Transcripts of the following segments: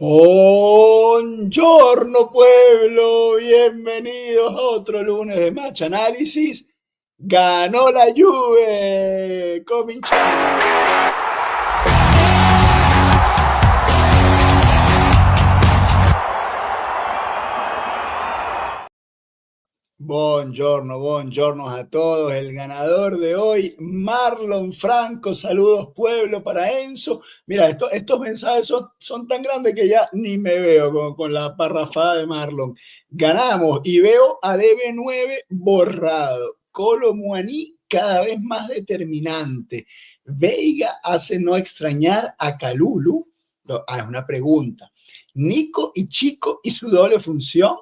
Buongiorno pueblo, bienvenidos a otro lunes de Match Análisis. Ganó la Juve, cominciamo. Buongiorno, buongiorno a todos. El ganador de hoy, Marlon Franco. Saludos, pueblo, para Enzo. Mira, estos mensajes son tan grandes que ya ni me veo con la parrafada de Marlon. Ganamos y veo a DB9 borrado. Colo Muaní cada vez más determinante. Veiga hace no extrañar a Calulu. Es una pregunta. Nico y Chico y su doble función.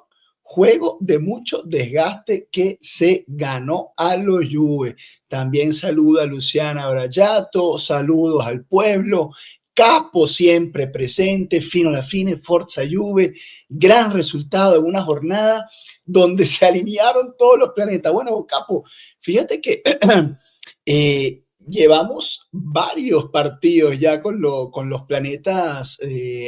Juego de mucho desgaste que se ganó a los Juve. También saluda a Luciana Brayato, saludos al pueblo. Capo siempre presente, fino la fine, Forza Juve. Gran resultado de una jornada donde se alinearon todos los planetas. Bueno, Capo, fíjate que llevamos varios partidos ya con los planetas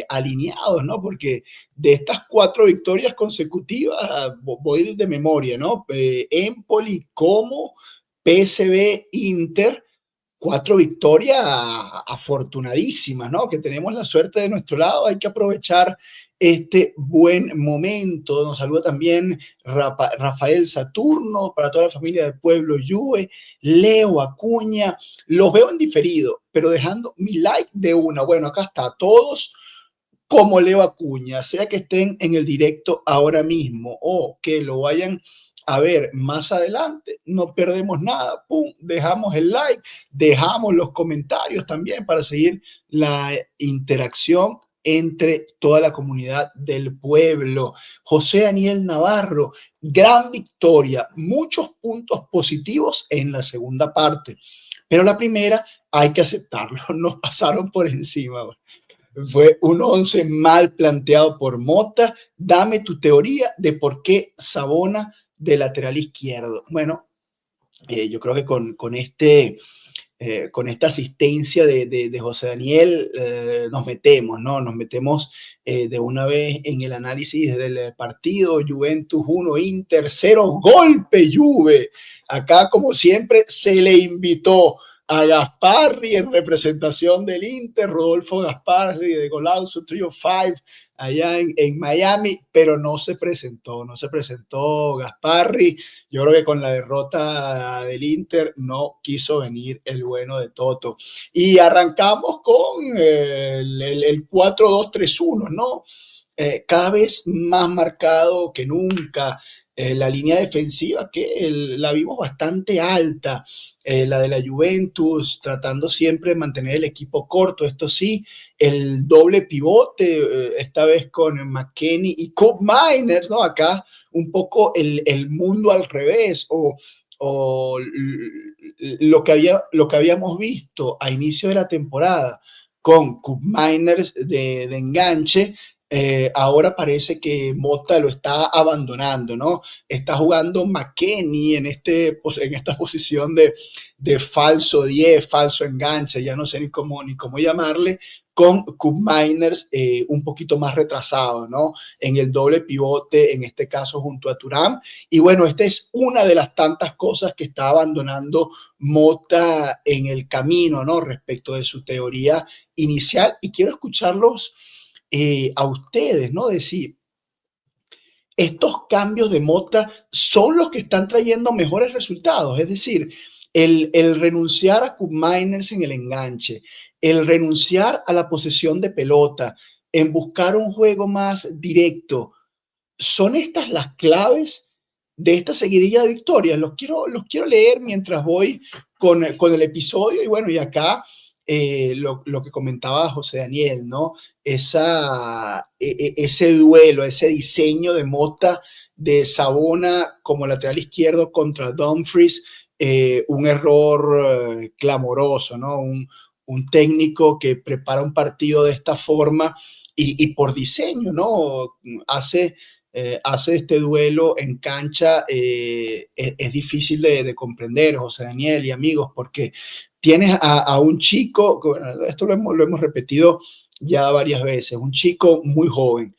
alineados, ¿no? Porque de estas 4 victorias consecutivas, voy de memoria, ¿no? Empoli, Como, PSV, Inter, 4 victorias afortunadísimas, ¿no? Que tenemos la suerte de nuestro lado, hay que aprovechar este buen momento. Nos saluda también Rafael Saturno, para toda la familia del pueblo Juve, Leo Acuña. Los veo en diferido, pero dejando mi like de una. Bueno, acá está, todos como Leo Acuña, sea que estén en el directo ahora mismo o que lo vayan a ver más adelante, no perdemos nada, pum, dejamos el like, dejamos los comentarios también para seguir la interacción entre toda la comunidad del pueblo. José Daniel Navarro, gran victoria, muchos puntos positivos en la segunda parte, pero la primera hay que aceptarlo, nos pasaron por encima. Fue un 11 mal planteado por Mota. Dame tu teoría de por qué Sabona de lateral izquierdo. Bueno, yo creo que con esta asistencia de José Daniel nos metemos, ¿no? Nos metemos de una vez en el análisis del partido. Juventus 1, Inter 0, golpe Juve. Acá, como siempre, se le invitó a Gasparri en representación del Inter, Rodolfo Gasparri de Golauzo Trio 5 allá en Miami, pero no se presentó Gasparri. Yo creo que con la derrota del Inter no quiso venir el bueno de Toto. Y arrancamos con el 4-2-3-1, ¿no? Cada vez más marcado que nunca. La línea defensiva que la vimos bastante alta, la de la Juventus, tratando siempre de mantener el equipo corto. Esto sí, el doble pivote, esta vez con McKennie y Koop Miners, ¿no? Acá un poco el mundo al revés, o lo que habíamos visto a inicio de la temporada con Koop Miners de enganche. Ahora parece que Mota lo está abandonando, ¿no? Está jugando McKennie en esta posición de falso 10, falso enganche, ya no sé ni cómo llamarle, con Koop Miners un poquito más retrasado, ¿no? En el doble pivote, en este caso junto a Thuram. Y bueno, esta es una de las tantas cosas que está abandonando Mota en el camino, ¿no? Respecto de su teoría inicial. Y quiero escucharlos a ustedes, ¿no? Decir, estos cambios de Mota son los que están trayendo mejores resultados. Es decir, el renunciar a Koop Miners en el enganche, el renunciar a la posesión de pelota, en buscar un juego más directo. ¿Son estas las claves de esta seguidilla de victorias? Los quiero leer mientras voy con el episodio. Y bueno, y acá lo que comentaba José Daniel, ¿no? Ese duelo, ese diseño de Mota de Sabona como lateral izquierdo contra Dumfries, un error clamoroso, ¿no? Un técnico que prepara un partido de esta forma y por diseño, ¿no? Hace este duelo en cancha, es difícil de comprender, José Daniel y amigos, porque tienes a un chico, bueno, esto lo hemos repetido ya varias veces, un chico muy joven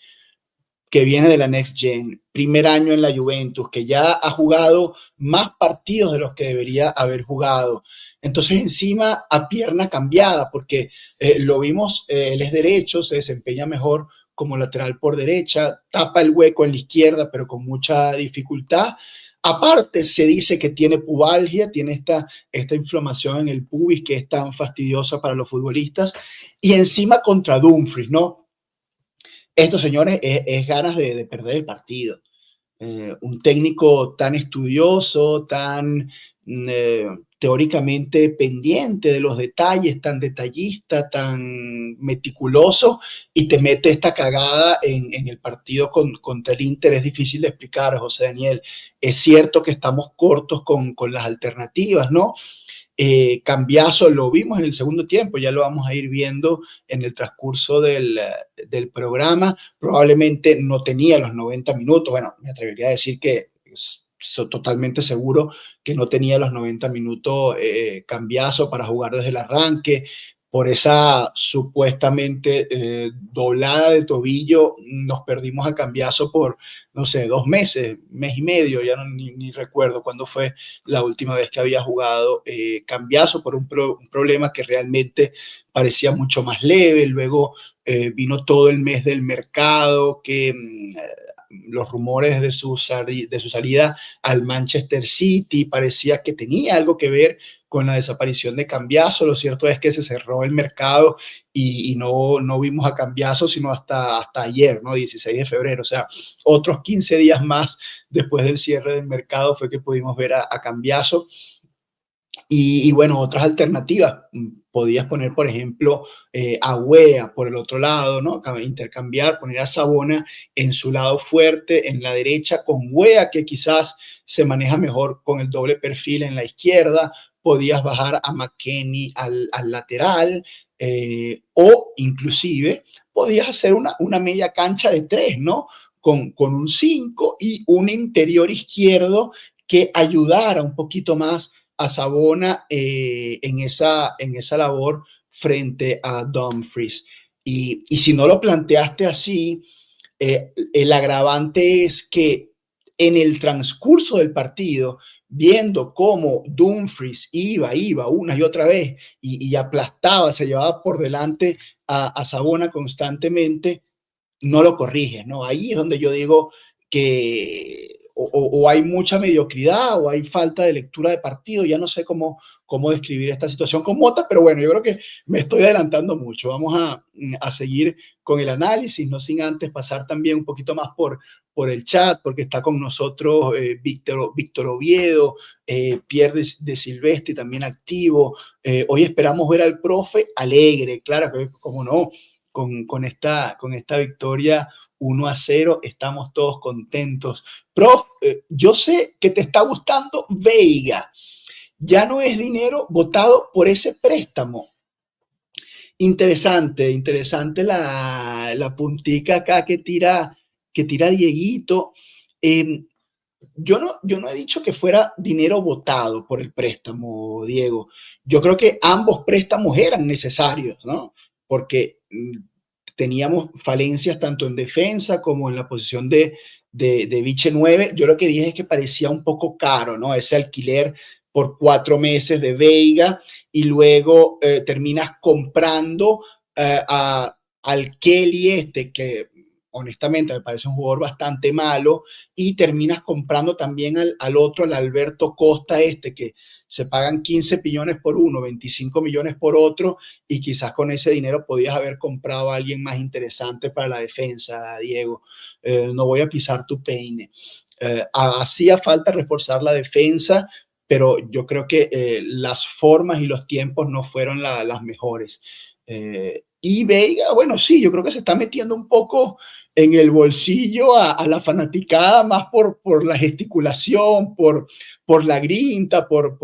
que viene de la Next Gen, primer año en la Juventus, que ya ha jugado más partidos de los que debería haber jugado. Entonces, encima a pierna cambiada, porque lo vimos, él es derecho, se desempeña mejor como lateral por derecha, tapa el hueco en la izquierda, pero con mucha dificultad. Aparte, se dice que tiene pubalgia, tiene esta inflamación en el pubis que es tan fastidiosa para los futbolistas. Y encima contra Dumfries, ¿no? Esto, señores, es ganas de perder el partido. Un técnico tan estudioso, tan teóricamente pendiente de los detalles, tan detallista, tan meticuloso, y te mete esta cagada en el partido contra el Inter. Es difícil de explicar, José Daniel. Es cierto que estamos cortos con las alternativas, ¿no? Cambiazo lo vimos en el segundo tiempo, ya lo vamos a ir viendo en el transcurso del programa. Probablemente no tenía los 90 minutos, bueno, me atrevería a decir que soy totalmente seguro que no tenía los 90 minutos Cambiazo para jugar desde el arranque. Por esa supuestamente doblada de tobillo, nos perdimos a Cambiazo por, no sé, 2 meses, mes y medio, ya no, ni recuerdo cuándo fue la última vez que había jugado Cambiazo por un problema que realmente parecía mucho más leve. Luego vino todo el mes del mercado, que los rumores de su salida al Manchester City parecía que tenía algo que ver con la desaparición de Cambiazo. Lo cierto es que se cerró el mercado y no vimos a Cambiazo sino hasta ayer, ¿no? 16 de febrero, o sea, otros 15 días más después del cierre del mercado fue que pudimos ver a Cambiazo. Y bueno, otras alternativas. Podías poner, por ejemplo, a Wea por el otro lado, ¿no? Intercambiar, poner a Sabona en su lado fuerte, en la derecha, con Wea, que quizás se maneja mejor con el doble perfil en la izquierda. Podías bajar a McKennie al lateral, o inclusive podías hacer una media cancha de 3, ¿no? Con un 5 y un interior izquierdo que ayudara un poquito más a Sabona en esa labor frente a Dumfries. Y si no lo planteaste así, el agravante es que en el transcurso del partido, viendo cómo Dumfries iba una y otra vez y aplastaba, se llevaba por delante a Sabona constantemente, no lo corriges, ¿no? Ahí es donde yo digo que o hay mucha mediocridad o hay falta de lectura de partido. Ya no sé cómo describir esta situación con Mota, pero bueno, yo creo que me estoy adelantando mucho. Vamos a seguir con el análisis, no sin antes pasar también un poquito más por el chat, porque está con nosotros Víctor Oviedo, Pierre de Silvestre también activo. Hoy esperamos ver al profe alegre, claro, que como no, con esta victoria 1-0, estamos todos contentos. Prof, yo sé que te está gustando Veiga. Ya no es dinero votado por ese préstamo. Interesante la puntica acá que tira Dieguito. Yo no he dicho que fuera dinero votado por el préstamo, Diego. Yo creo que ambos préstamos eran necesarios, ¿no? Porque teníamos falencias tanto en defensa como en la posición de Viche 9. Yo lo que dije es que parecía un poco caro, ¿no? Ese alquiler por 4 meses de Veiga, y luego terminas comprando al Kelly que honestamente me parece un jugador bastante malo, y terminas comprando también al otro, al Alberto Costa que se pagan 15 millones por uno, 25 millones por otro, y quizás con ese dinero podías haber comprado a alguien más interesante para la defensa, Diego. No voy a pisar tu peine. Hacía falta reforzar la defensa, pero yo creo que las formas y los tiempos no fueron las mejores. Y Veiga, bueno, sí, yo creo que se está metiendo un poco en el bolsillo a la fanaticada, más por la gesticulación, por la grinta, por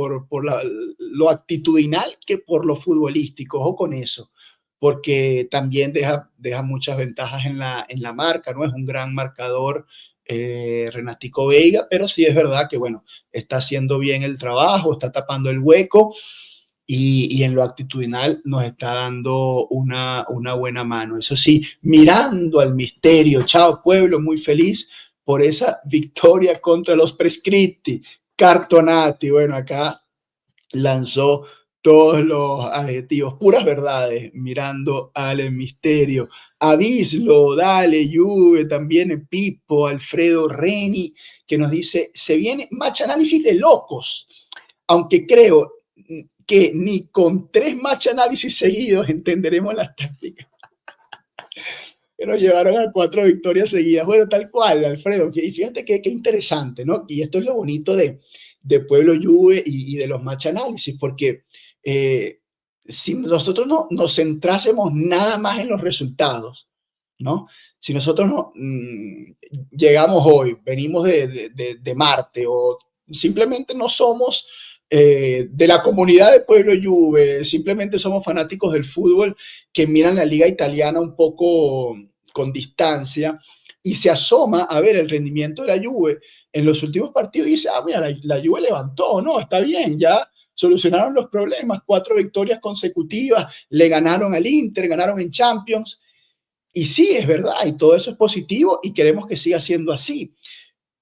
lo actitudinal, que por lo futbolístico. Ojo con eso, porque también deja muchas ventajas en la marca, ¿no? Es un gran marcador, Renatico Veiga, pero sí es verdad que, bueno, está haciendo bien el trabajo, está tapando el hueco. y en lo actitudinal nos está dando una buena mano. Eso sí, mirando al misterio. Chao, pueblo, muy feliz por esa victoria contra los Prescritti, Cartonati. Bueno, acá lanzó todos los adjetivos, puras verdades, mirando al misterio. Avislo, dale, Juve, también Pipo, Alfredo Reni, que nos dice, se viene match análisis de locos, aunque creo que ni con 3 match análisis seguidos entenderemos las tácticas que nos llevaron a 4 victorias seguidas. Bueno, tal cual, Alfredo. Y fíjate qué interesante, ¿no? Y esto es lo bonito de Pueblo Juve y de los match análisis, porque si nosotros no nos centrásemos nada más en los resultados, ¿no? Si nosotros no llegamos hoy, venimos de Marte, o simplemente no somos de la comunidad de Pueblo Juve, simplemente somos fanáticos del fútbol que miran la liga italiana un poco con distancia y se asoma a ver el rendimiento de la Juve en los últimos partidos y dice, mira, la Juve levantó, no, está bien, ya solucionaron los problemas, 4 victorias consecutivas, le ganaron al Inter, ganaron en Champions, y sí, es verdad, y todo eso es positivo y queremos que siga siendo así.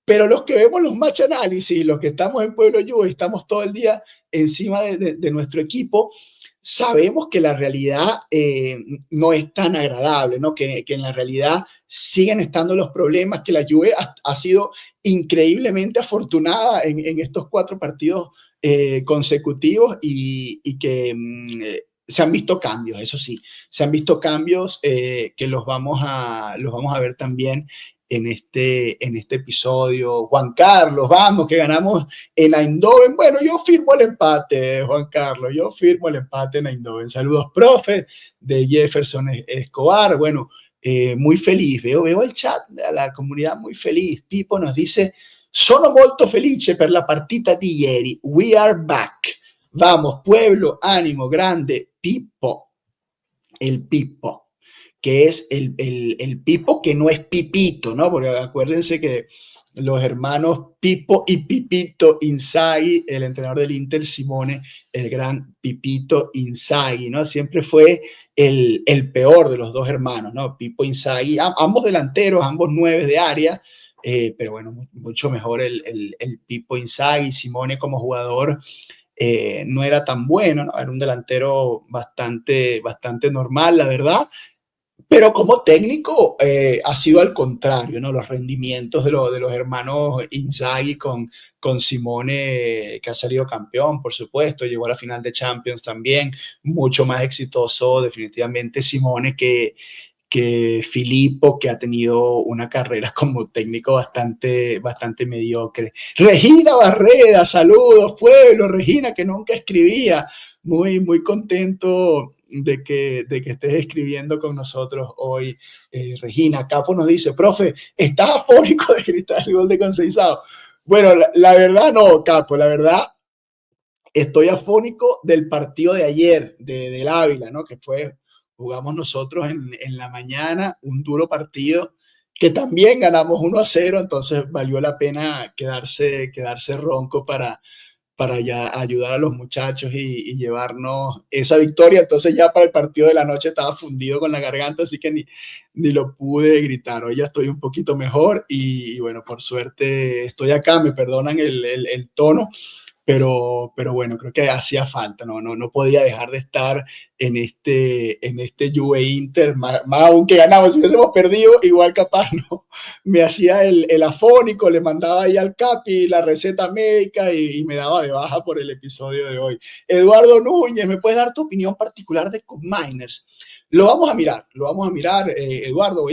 Pero los que vemos los match análisis, los que estamos en Pueblo Juve, estamos todo el día encima de nuestro equipo, sabemos que la realidad no es tan agradable, ¿no? Que en la realidad siguen estando los problemas, que la Juve ha sido increíblemente afortunada en estos 4 partidos consecutivos y que se han visto cambios, eso sí, se han visto cambios que los vamos a ver también en este episodio. Juan Carlos, vamos, que ganamos en Eindhoven. Bueno, yo firmo el empate, Juan Carlos, yo firmo el empate en Eindhoven. Saludos, profe, de Jefferson Escobar. Bueno, muy feliz, veo el chat, la comunidad muy feliz. Pipo nos dice, sono molto felice per la partita di ieri, we are back. Vamos, pueblo, ánimo, grande, Pipo, el Pipo, que es el Pipo que no es Pipito, ¿no? Porque acuérdense que los hermanos Pipo y Pipito Inzaghi, el entrenador del Inter, Simone, el gran Pipito Inzaghi, ¿no? Siempre fue el peor de los dos hermanos, ¿no? Pipo Inzaghi, ambos delanteros, ambos 9 de área, pero bueno, mucho mejor el Pipo Inzaghi. Simone como jugador no era tan bueno, ¿no? Era un delantero bastante normal, la verdad, pero como técnico ha sido al contrario, ¿no? Los rendimientos de los hermanos Inzaghi con Simone, que ha salido campeón, por supuesto, llegó a la final de Champions también, mucho más exitoso definitivamente Simone que Filippo, que ha tenido una carrera como técnico bastante mediocre. Regina Barrera, saludos, pueblo. Regina, que nunca escribía. Muy contento de que estés escribiendo con nosotros hoy, Regina. Capo nos dice, profe, ¿estás afónico de gritar el gol de Conceizao? Bueno, la verdad no, Capo, la verdad estoy afónico del partido de ayer, del Ávila, ¿no? Que jugamos nosotros en la mañana, un duro partido que también ganamos 1-0, entonces valió la pena quedarse ronco para ya ayudar a los muchachos y llevarnos esa victoria. Entonces ya para el partido de la noche estaba fundido con la garganta, así que ni lo pude gritar. Hoy ya estoy un poquito mejor y bueno, por suerte estoy acá, me perdonan el tono, pero bueno, creo que hacía falta, no podía dejar de estar en este Juve Inter, más aunque ganamos, si hubiésemos perdido, igual capaz, ¿no? Me hacía el afónico, le mandaba ahí al Capi la receta médica y me daba de baja por el episodio de hoy. Eduardo Núñez, ¿me puedes dar tu opinión particular de Cup Miners? Lo vamos a mirar, Eduardo,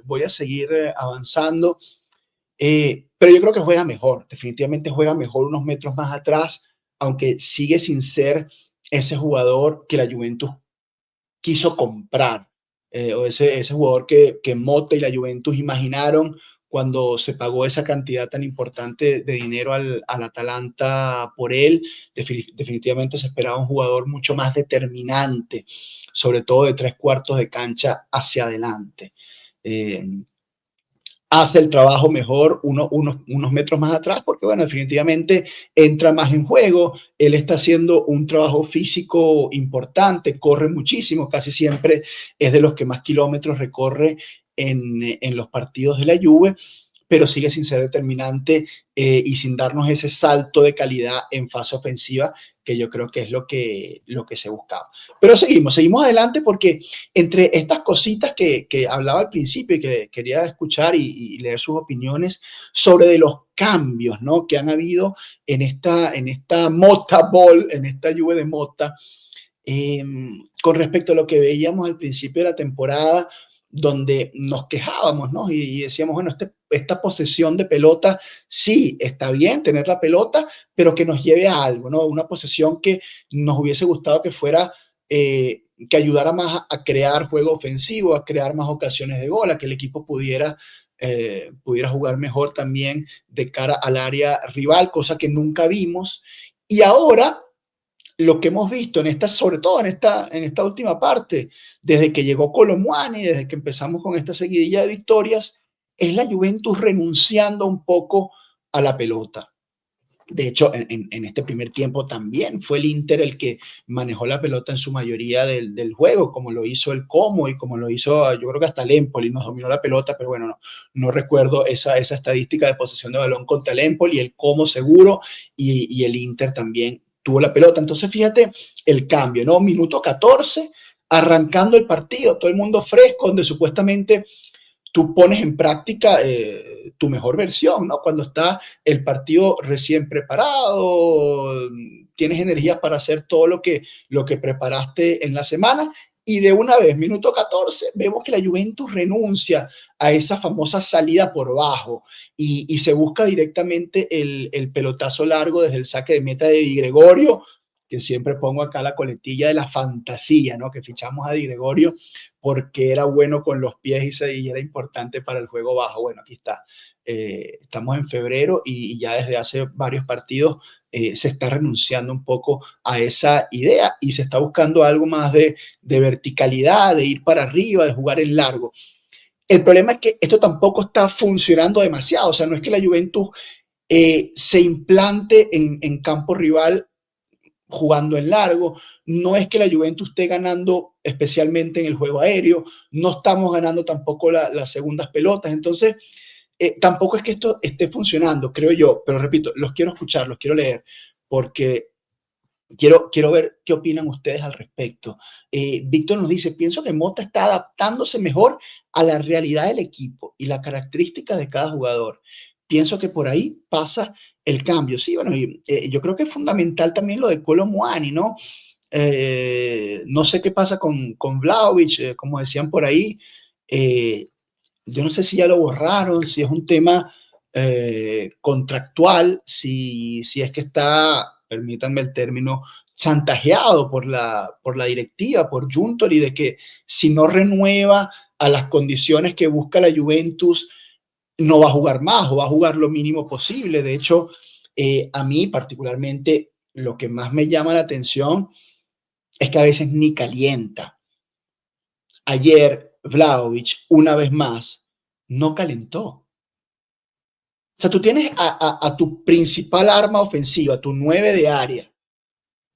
voy a seguir avanzando. Pero yo creo que juega mejor, definitivamente juega mejor unos metros más atrás, aunque sigue sin ser ese jugador que la Juventus quiso comprar, o ese jugador que Motta y la Juventus imaginaron cuando se pagó esa cantidad tan importante de dinero al Atalanta por él. Definitivamente se esperaba un jugador mucho más determinante, sobre todo de 3/4 de cancha hacia adelante. hace el trabajo mejor unos metros más atrás, porque bueno, definitivamente entra más en juego, él está haciendo un trabajo físico importante, corre muchísimo, casi siempre es de los que más kilómetros recorre en los partidos de la Juve, pero sigue sin ser determinante y sin darnos ese salto de calidad en fase ofensiva que yo creo que es lo que se buscaba. Pero seguimos adelante porque entre estas cositas que hablaba al principio y que quería escuchar y leer sus opiniones sobre de los cambios, ¿no?, que han habido en esta Mota Ball, en esta Juve de Mota, con respecto a lo que veíamos al principio de la temporada, donde nos quejábamos, ¿no? Y decíamos, bueno, esta posesión de pelota, sí, está bien tener la pelota, pero que nos lleve a algo, ¿no? Una posesión que nos hubiese gustado que fuera, que ayudara más a crear juego ofensivo, a crear más ocasiones de gol, a que el equipo pudiera jugar mejor también de cara al área rival, cosa que nunca vimos. Y ahora lo que hemos visto sobre todo en esta última parte, desde que llegó Kolo Muani, desde que empezamos con esta seguidilla de victorias, es la Juventus renunciando un poco a la pelota. De hecho, en este primer tiempo también fue el Inter el que manejó la pelota en su mayoría del juego, como lo hizo el Como y como lo hizo, yo creo que hasta el Empoli nos dominó la pelota, pero bueno, no recuerdo esa estadística de posesión de balón contra el Empoli, el Como seguro, y el Inter también tuvo la pelota. Entonces, fíjate el cambio, ¿no? Minuto 14, arrancando el partido, todo el mundo fresco, donde supuestamente tú pones en práctica tu mejor versión, ¿no? Cuando está el partido recién preparado, tienes energías para hacer todo lo que preparaste en la semana y de una vez, minuto 14, vemos que la Juventus renuncia a esa famosa salida por bajo y se busca directamente el pelotazo largo desde el saque de meta de Di Gregorio, que siempre pongo acá la coletilla de la fantasía, ¿no? Que fichamos a Di Gregorio porque era bueno con los pies y era importante para el juego bajo. Bueno, aquí está. Estamos en febrero y ya desde hace varios partidos se está renunciando un poco a esa idea y se está buscando algo más de verticalidad, de ir para arriba, de jugar en largo. El problema es que esto tampoco está funcionando demasiado, o sea, no es que la Juventus se implante en campo rival jugando en largo, no es que la Juventus esté ganando especialmente en el juego aéreo, no estamos ganando tampoco las segundas pelotas, entonces tampoco es que esto esté funcionando, creo yo, pero repito, los quiero escuchar, los quiero leer, porque quiero ver qué opinan ustedes al respecto. Víctor nos dice, pienso que Mota está adaptándose mejor a la realidad del equipo y la característica de cada jugador. Pienso que por ahí pasa el cambio. Sí, bueno, yo creo que es fundamental también lo de Kolo Muani, ¿no? No sé qué pasa con Vlahovic, como decían por ahí. Yo no sé si ya lo borraron, si es un tema contractual, si es que está, permítanme el término, chantajeado por la directiva, por Giuntoli, de que si no renueva a las condiciones que busca la Juventus, no va a jugar más o va a jugar lo mínimo posible. De hecho, a mí particularmente lo que más me llama la atención es que a veces ni calienta. Ayer Vlahovic, una vez más, no calentó. O sea, tú tienes a tu principal arma ofensiva, tu 9 de área,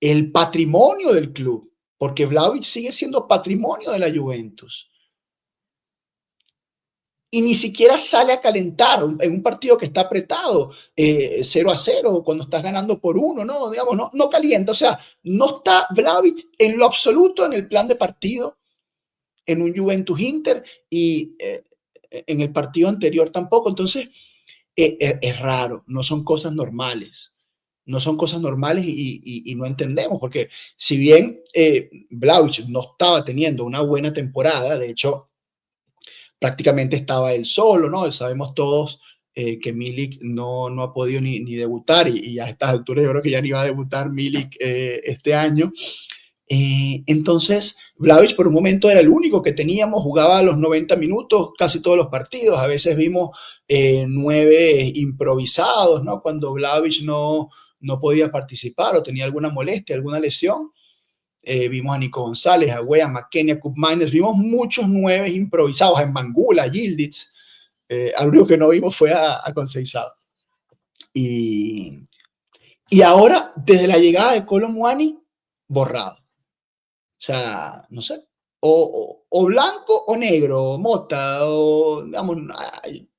el patrimonio del club, porque Vlahovic sigue siendo patrimonio de la Juventus. Y ni siquiera sale a calentar en un partido que está apretado, 0-0, cuando estás ganando por 1, no, digamos, no calienta. O sea, no está Vlahovic en lo absoluto en el plan de partido en un Juventus Inter y en el partido anterior tampoco. Entonces, es raro, no son cosas normales. No son cosas normales y no entendemos, porque si bien Vlahovic no estaba teniendo una buena temporada, de hecho, prácticamente estaba él solo, ¿no? Sabemos todos que Milik no ha podido ni debutar y a estas alturas yo creo que ya ni va a debutar Milik este año. Entonces, Vlahovic por un momento era el único que teníamos, jugaba a los 90 minutos casi todos los partidos, a veces vimos 9 improvisados, ¿no? Cuando Vlahovic no podía participar o tenía alguna molestia, alguna lesión. Vimos a Nico González, a Wea, a McKennie, a Koopmeiners, vimos muchos 9 improvisados, a Mbangula, a Yildiz, Al único que no vimos fue a Conceizao. Y, y ahora, desde la llegada de Kolo Muani, borrado. O sea, no sé, o blanco o negro, mota, o digamos,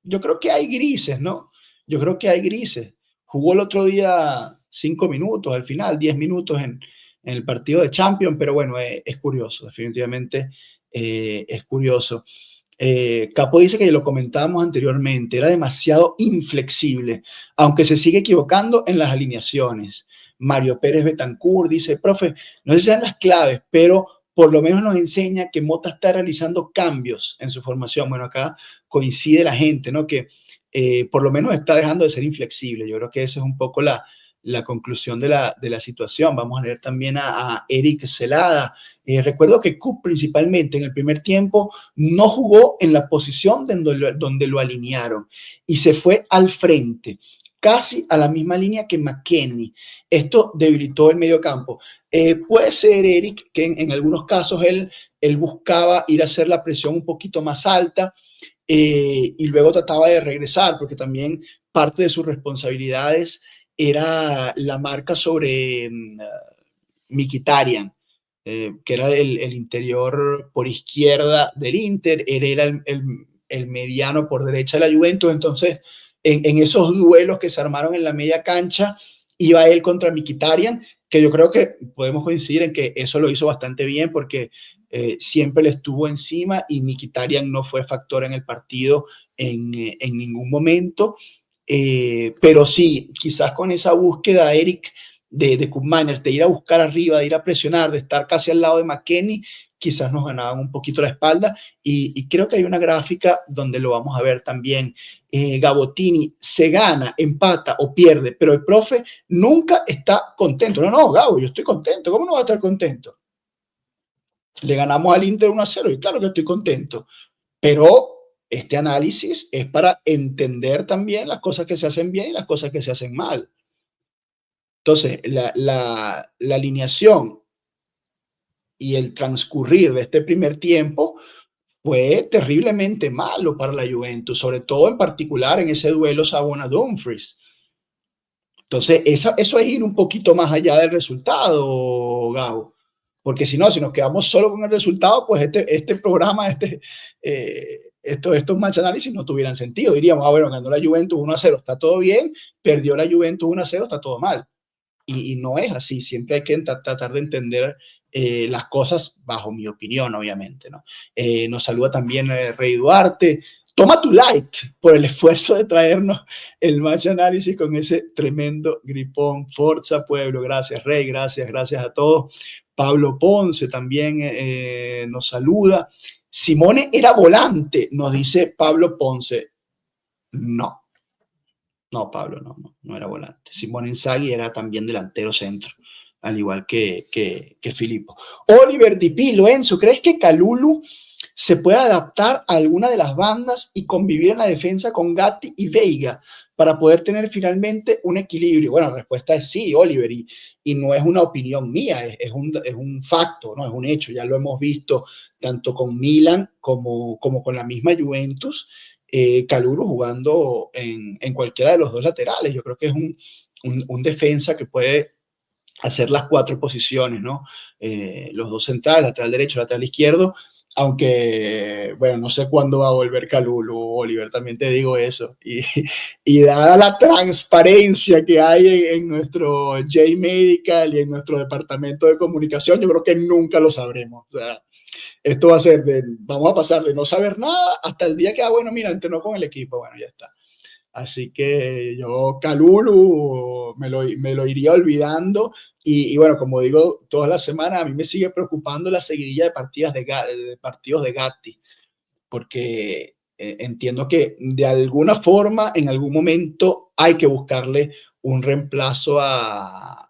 yo creo que hay grises, ¿no? Yo creo que hay grises. Jugó el otro día 5 minutos, al final 10 minutos en el partido de Champions, pero bueno, es curioso, definitivamente es curioso. Capo dice que lo comentábamos anteriormente, era demasiado inflexible, aunque se sigue equivocando en las alineaciones. Mario Pérez Betancourt dice, profe, no sé si sean las claves, pero por lo menos nos enseña que Mota está realizando cambios en su formación. Bueno, acá coincide la gente, ¿no? Que por lo menos está dejando de ser inflexible. Yo creo que esa es un poco la conclusión de la situación. Vamos a leer también a Eric Celada. Recuerdo que Cook principalmente en el primer tiempo no jugó en la posición donde lo alinearon y se fue al frente, casi a la misma línea que McKennie. Esto debilitó el medio campo. Puede ser, Eric, que en algunos casos él buscaba ir a hacer la presión un poquito más alta y luego trataba de regresar, porque también parte de sus responsabilidades era la marca sobre Mkhitaryan, que era el interior por izquierda del Inter, él era el mediano por derecha de la Juventus, entonces en esos duelos que se armaron en la media cancha, iba él contra Mkhitaryan, que yo creo que podemos coincidir en que eso lo hizo bastante bien porque siempre le estuvo encima y Mkhitaryan no fue factor en el partido en ningún momento. Pero sí, quizás con esa búsqueda, Eric, de Koopmeiners, de ir a buscar arriba, de ir a presionar, de estar casi al lado de McKennie, quizás nos ganaban un poquito la espalda y creo que hay una gráfica donde lo vamos a ver también. Gabotini se gana, empata o pierde, pero el profe nunca está contento. No, Gabo, yo estoy contento. ¿Cómo no va a estar contento? Le ganamos al Inter 1-0 y claro que estoy contento, pero este análisis es para entender también las cosas que se hacen bien y las cosas que se hacen mal. Entonces, la alineación y el transcurrir de este primer tiempo fue terriblemente malo para la Juventus, sobre todo en particular en ese duelo Savona-Dumfries. Entonces, eso es ir un poquito más allá del resultado, Gabo. Porque si no, si nos quedamos solo con el resultado, pues este programa, estos match análisis no tuvieran sentido. Diríamos, bueno, ganó la Juventus 1-0, está todo bien, perdió la Juventus 1-0, está todo mal. Y no es así, siempre hay que tratar de entender las cosas bajo mi opinión, obviamente, ¿no? Nos saluda también Rey Duarte. Toma tu like por el esfuerzo de traernos el match análisis con ese tremendo gripón. Forza Pueblo, gracias Rey, gracias a todos. Pablo Ponce también nos saluda. Simone era volante, nos dice Pablo Ponce. No, Pablo, no era volante. Simone Inzaghi era también delantero centro, al igual que Filippo. Oliver Di Lorenzo, ¿crees que Kalulu se puede adaptar a alguna de las bandas y convivir en la defensa con Gatti y Veiga para poder tener finalmente un equilibrio? Bueno, la respuesta es sí, Oliver, y no es una opinión mía, es un facto, ¿no? Es un hecho, ya lo hemos visto tanto con Milan como con la misma Juventus. Kalulu jugando en cualquiera de los dos laterales. Yo creo que es un defensa que puede hacer las cuatro posiciones, ¿no? Los dos centrales, lateral derecho, lateral izquierdo, aunque, bueno, no sé cuándo va a volver Kalulu, Oliver, también te digo eso. Y dada la transparencia que hay en nuestro J-Medical y en nuestro departamento de comunicación, yo creo que nunca lo sabremos. O sea, esto va a ser vamos a pasar de no saber nada hasta el día que, bueno, mira, entrenó con el equipo, bueno, ya está. Así que yo, Kalulu, me lo iría olvidando. Y bueno, como digo, todas las semanas a mí me sigue preocupando la seguidilla de partidos de Gatti, porque entiendo que de alguna forma, en algún momento, hay que buscarle un reemplazo a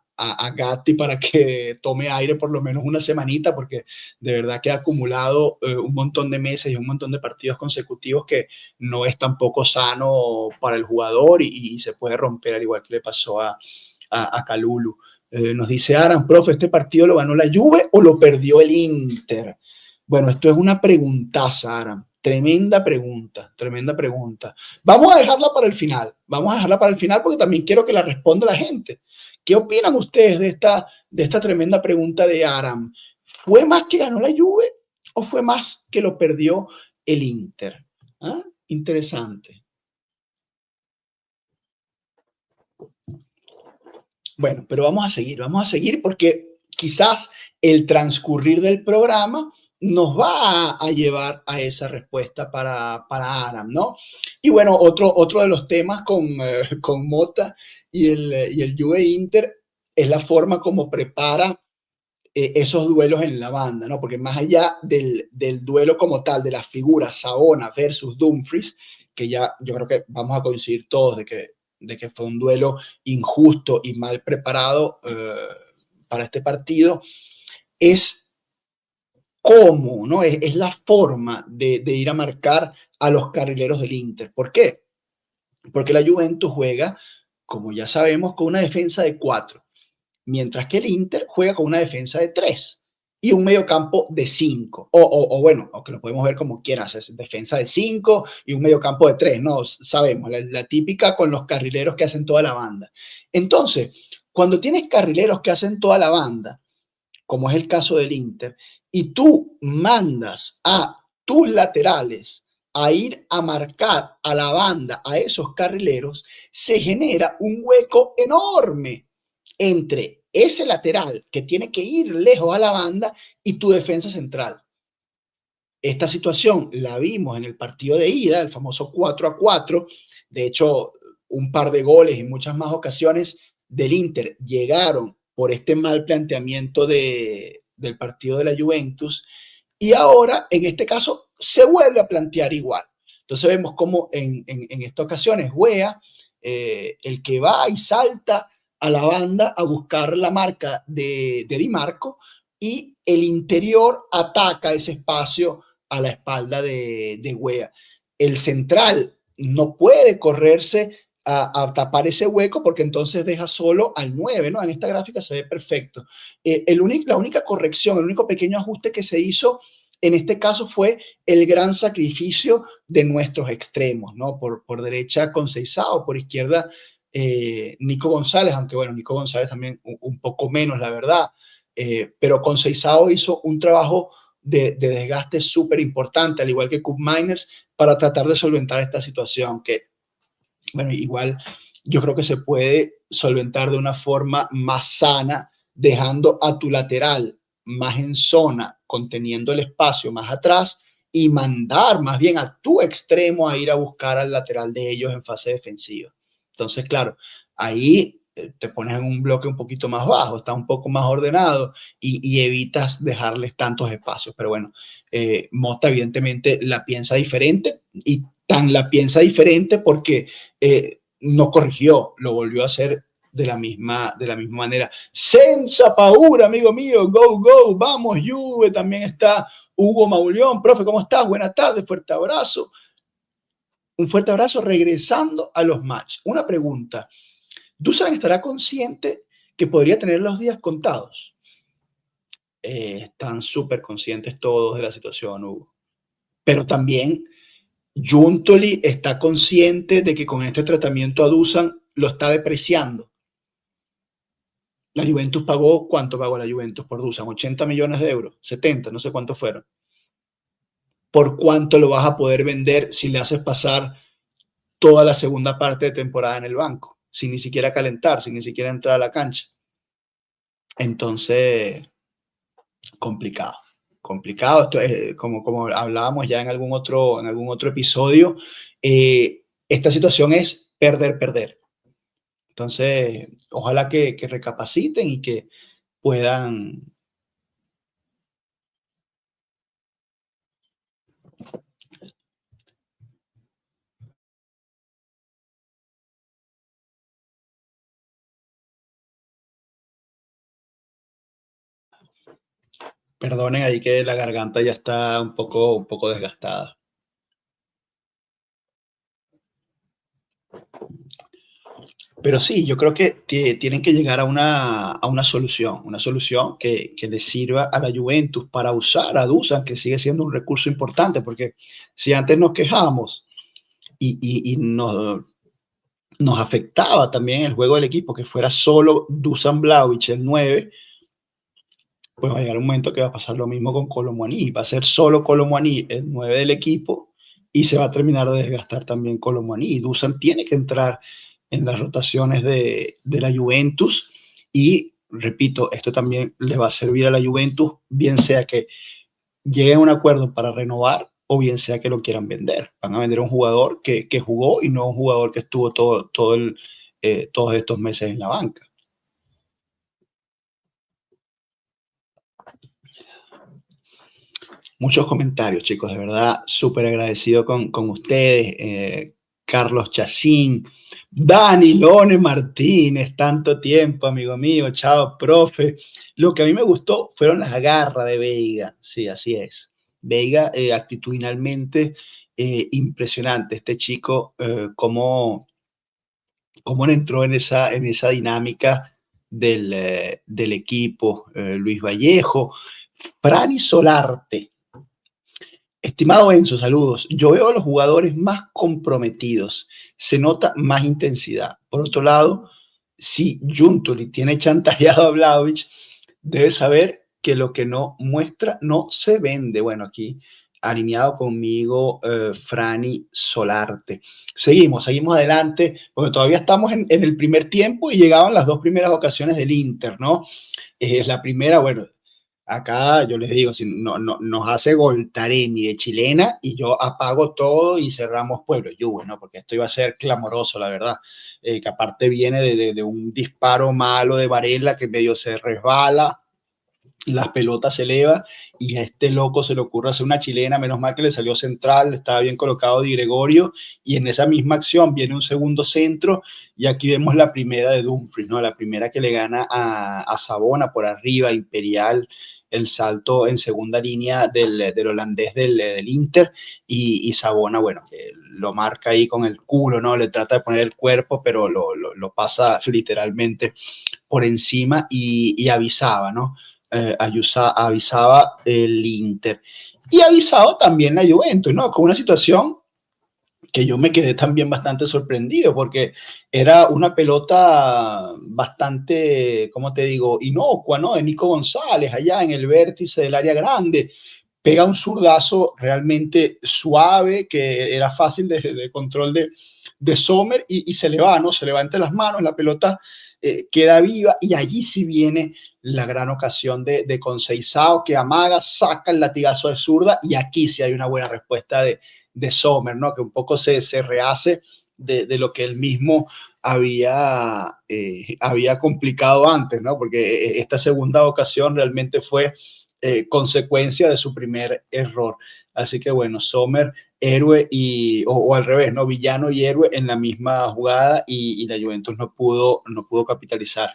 Gatti para que tome aire por lo menos una semanita, porque de verdad que ha acumulado un montón de meses y un montón de partidos consecutivos que no es tampoco sano para el jugador y se puede romper, al igual que le pasó a Kalulu. Nos dice Aran, profe, ¿este partido lo ganó la Juve o lo perdió el Inter? Bueno, esto es una preguntaza, Aran. Tremenda pregunta, tremenda pregunta. Vamos a dejarla para el final, vamos a dejarla para el final porque también quiero que la responda la gente. ¿Qué opinan ustedes de esta tremenda pregunta de Aram? ¿Fue más que ganó la Juve o fue más que lo perdió el Inter? ¿Ah? Interesante. Bueno, pero vamos a seguir porque quizás el transcurrir del programa nos va a llevar a esa respuesta para Aram, ¿no? Y bueno, otro de los temas con Mota y el Juve Inter es la forma como prepara esos duelos en la banda, ¿no? Porque más allá del duelo como tal, de las figuras Saona versus Dumfries, que ya yo creo que vamos a coincidir todos de que fue un duelo injusto y mal preparado para este partido, es cómo, ¿no? Es la forma de ir a marcar a los carrileros del Inter. ¿Por qué? Porque la Juventus juega, como ya sabemos, con una defensa de 4, mientras que el Inter juega con una defensa de 3 y un mediocampo de 5, o bueno, o que lo podemos ver como quieras, es defensa de 5 y un mediocampo de 3, no sabemos, la típica con los carrileros que hacen toda la banda. Entonces, cuando tienes carrileros que hacen toda la banda, como es el caso del Inter, y tú mandas a tus laterales a ir a marcar a la banda, a esos carrileros, se genera un hueco enorme entre ese lateral que tiene que ir lejos a la banda y tu defensa central. Esta situación la vimos en el partido de ida, el famoso 4-4. De hecho, un par de goles y muchas más ocasiones del Inter llegaron por este mal planteamiento del partido de la Juventus. Y ahora, en este caso, se vuelve a plantear igual. Entonces vemos cómo en esta ocasión es Wea el que va y salta a la banda a buscar la marca de Di Marco y el interior ataca ese espacio a la espalda de Wea. El central no puede correrse a tapar ese hueco porque entonces deja solo al 9, ¿no? En esta gráfica se ve perfecto. La única corrección, el único pequeño ajuste que se hizo en este caso fue el gran sacrificio de nuestros extremos, ¿no? Por derecha Conceição, por izquierda Nico González, aunque bueno, Nico González también un poco menos, la verdad, pero Conceição hizo un trabajo de desgaste súper importante, al igual que Cup Miners, para tratar de solventar esta situación que, bueno, igual yo creo que se puede solventar de una forma más sana, dejando a tu lateral más en zona, conteniendo el espacio más atrás y mandar más bien a tu extremo a ir a buscar al lateral de ellos en fase defensiva. Entonces, claro, ahí te pones en un bloque un poquito más bajo, está un poco más ordenado y evitas dejarles tantos espacios. Pero bueno, Mota evidentemente la piensa diferente y tan la piensa diferente porque no corrigió, lo volvió a hacer de la misma manera. Senza paura, amigo mío, go, go, vamos, Juve, también está Hugo Mauleón, profe, ¿cómo estás? Buenas tardes, fuerte abrazo. Un fuerte abrazo regresando a los matches. Una pregunta, ¿Dusan estará consciente que podría tener los días contados? Están súper conscientes todos de la situación, Hugo. Pero también Giuntoli está consciente de que con este tratamiento a Dusan lo está depreciando. La Juventus pagó, ¿cuánto pagó la Juventus por Dusan? 80 millones de euros, 70, no sé cuántos fueron. ¿Por cuánto lo vas a poder vender si le haces pasar toda la segunda parte de temporada en el banco? Sin ni siquiera calentar, sin ni siquiera entrar a la cancha. Entonces, complicado. Complicado. Esto es, como hablábamos ya en algún otro episodio, esta situación es perder, perder. Entonces, ojalá que recapaciten y que puedan. Perdonen ahí que la garganta ya está un poco desgastada. Pero sí, yo creo que tienen que llegar a una solución que le sirva a la Juventus para usar a Dusan, que sigue siendo un recurso importante, porque si antes nos quejamos y nos afectaba también el juego del equipo, que fuera solo Dusan Vlahovic el 9, pues va a llegar un momento que va a pasar lo mismo con Kolo Muani. Va a ser solo Kolo Muani el 9 del equipo y se va a terminar de desgastar también Kolo Muani. Dusan tiene que entrar en las rotaciones de la Juventus y, repito, esto también le va a servir a la Juventus, bien sea que llegue a un acuerdo para renovar o bien sea que lo quieran vender. Van a vender a un jugador que jugó y no un jugador que estuvo todos estos meses en la banca. Muchos comentarios, chicos, de verdad, súper agradecido con ustedes. Carlos Chacín, Dani Lone Martínez, tanto tiempo, amigo mío, chao, profe. Lo que a mí me gustó fueron las garras de Veiga, sí, así es. Veiga, actitudinalmente impresionante. Este chico, cómo entró en esa dinámica del equipo. Luis Vallejo, Frani Solarte. Estimado Enzo, saludos. Yo veo a los jugadores más comprometidos, se nota más intensidad. Por otro lado, si Juntoli tiene chantajeado a Vlahovic, debe saber que lo que no muestra no se vende. Bueno, aquí alineado conmigo, Frani Solarte. Seguimos adelante, porque todavía estamos en el primer tiempo y llegaban las dos primeras ocasiones del Inter, ¿no? Es la primera, bueno, acá yo les digo, si nos hace gol Taremi de chilena y yo apago todo y cerramos Pueblo Juve, ¿no? Porque esto iba a ser clamoroso, la verdad. Que aparte viene de un disparo malo de Varela que medio se resbala, las pelotas se eleva y a este loco se le ocurre hacer una chilena, menos mal que le salió central, estaba bien colocado Di Gregorio y en esa misma acción viene un segundo centro y aquí vemos la primera de Dumfries, ¿no? La primera que le gana a Sabona por arriba, Imperial, el salto en segunda línea del holandés del Inter y Sabona, bueno, que lo marca ahí con el culo, ¿no? Le trata de poner el cuerpo, pero lo pasa literalmente por encima y avisaba, ¿no? Avisaba el Inter y avisaba también la Juventus, ¿no? Con una situación que yo me quedé también bastante sorprendido porque era una pelota bastante, ¿cómo te digo?, inocua, ¿no? De Nico González allá en el vértice del área grande. Pega un zurdazo realmente suave que era fácil de control de Sommer y se le va, ¿no? Se le va entre las manos, la pelota queda viva y allí sí viene la gran ocasión de Conceição que amaga, saca el latigazo de zurda y aquí sí hay una buena respuesta de Sommer, ¿no? Que un poco se rehace de lo que él mismo había complicado antes, ¿no? Porque esta segunda ocasión realmente fue consecuencia de su primer error. Así que bueno, Sommer, héroe o al revés, ¿no? Villano y héroe en la misma jugada y la Juventus no pudo capitalizar.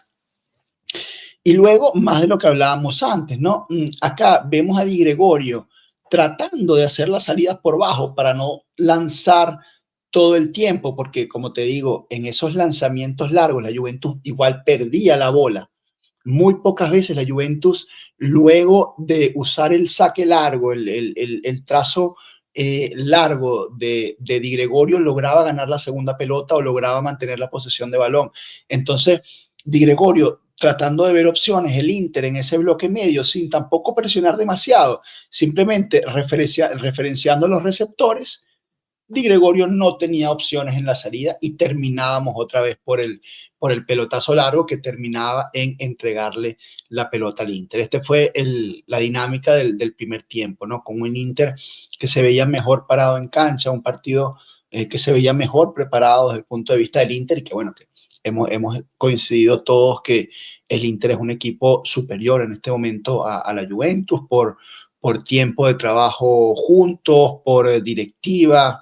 Y luego, más de lo que hablábamos antes, ¿no? Acá vemos a Di Gregorio tratando de hacer las salidas por bajo para no lanzar todo el tiempo, porque como te digo, en esos lanzamientos largos la Juventus igual perdía la bola. Muy pocas veces la Juventus, luego de usar el saque largo, el trazo largo de Di Gregorio, lograba ganar la segunda pelota o lograba mantener la posesión de balón. Entonces, Di Gregorio tratando de ver opciones, el Inter en ese bloque medio, sin tampoco presionar demasiado, simplemente referenciando los receptores, Di Gregorio no tenía opciones en la salida y terminábamos otra vez por el pelotazo largo que terminaba en entregarle la pelota al Inter. Este fue la dinámica del primer tiempo, ¿no? Con un Inter que se veía mejor parado en cancha, un partido que se veía mejor preparado desde el punto de vista del Inter y que, bueno, que hemos coincidido todos que el Inter es un equipo superior en este momento a la Juventus por tiempo de trabajo juntos, por directiva,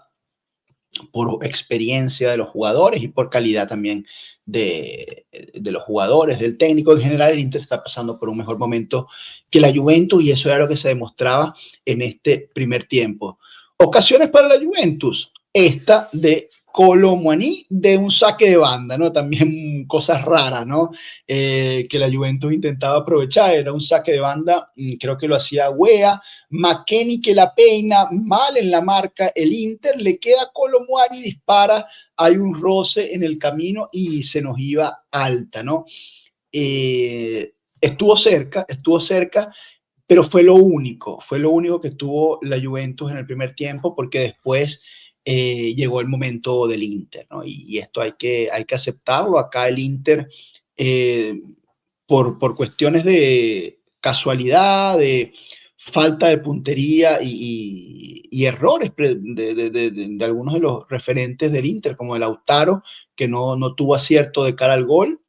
por experiencia de los jugadores y por calidad también de los jugadores, del técnico en general. El Inter está pasando por un mejor momento que la Juventus y eso era lo que se demostraba en este primer tiempo. Ocasiones para la Juventus, esta de Kolo Muani de un saque de banda, ¿no? También cosas raras, ¿no? Que la Juventus intentaba aprovechar, era un saque de banda, creo que lo hacía Wea, McKennie que la peina mal en la marca, el Inter, le queda Kolo Muani, dispara, hay un roce en el camino y se nos iba alta, ¿no? Estuvo cerca, pero fue lo único que tuvo la Juventus en el primer tiempo, porque después llegó el momento del Inter, ¿no? Y esto hay que aceptarlo. Acá el Inter, eh, por cuestiones de casualidad, de falta de puntería y errores de algunos de los referentes del Inter, como el Lautaro, que no tuvo acierto de cara al gol,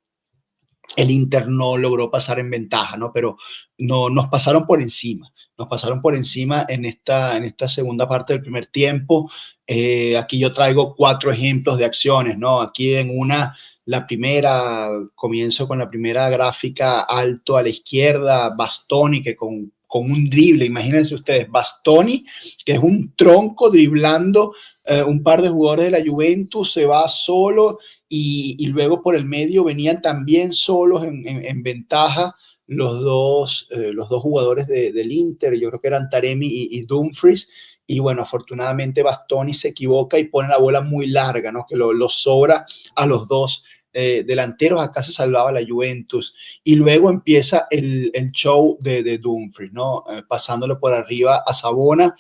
el Inter no logró pasar en ventaja, ¿no? Pero no, nos pasaron por encima. Nos pasaron por encima en esta segunda parte del primer tiempo. Aquí yo traigo 4 ejemplos de acciones, ¿no? Aquí la primera, comienzo con la primera gráfica, alto a la izquierda, Bastoni, que con un drible, imagínense ustedes, Bastoni, que es un tronco driblando un par de jugadores de la Juventus, se va solo y luego por el medio venían también solos en ventaja los dos jugadores del Inter, yo creo que eran Taremi y Dumfries, y bueno, afortunadamente Bastoni se equivoca y pone la bola muy larga, ¿no? Que lo sobra a los dos delanteros. Acá se salvaba la Juventus, y luego empieza el show de Dumfries, ¿no? Pasándolo por arriba a Sabona.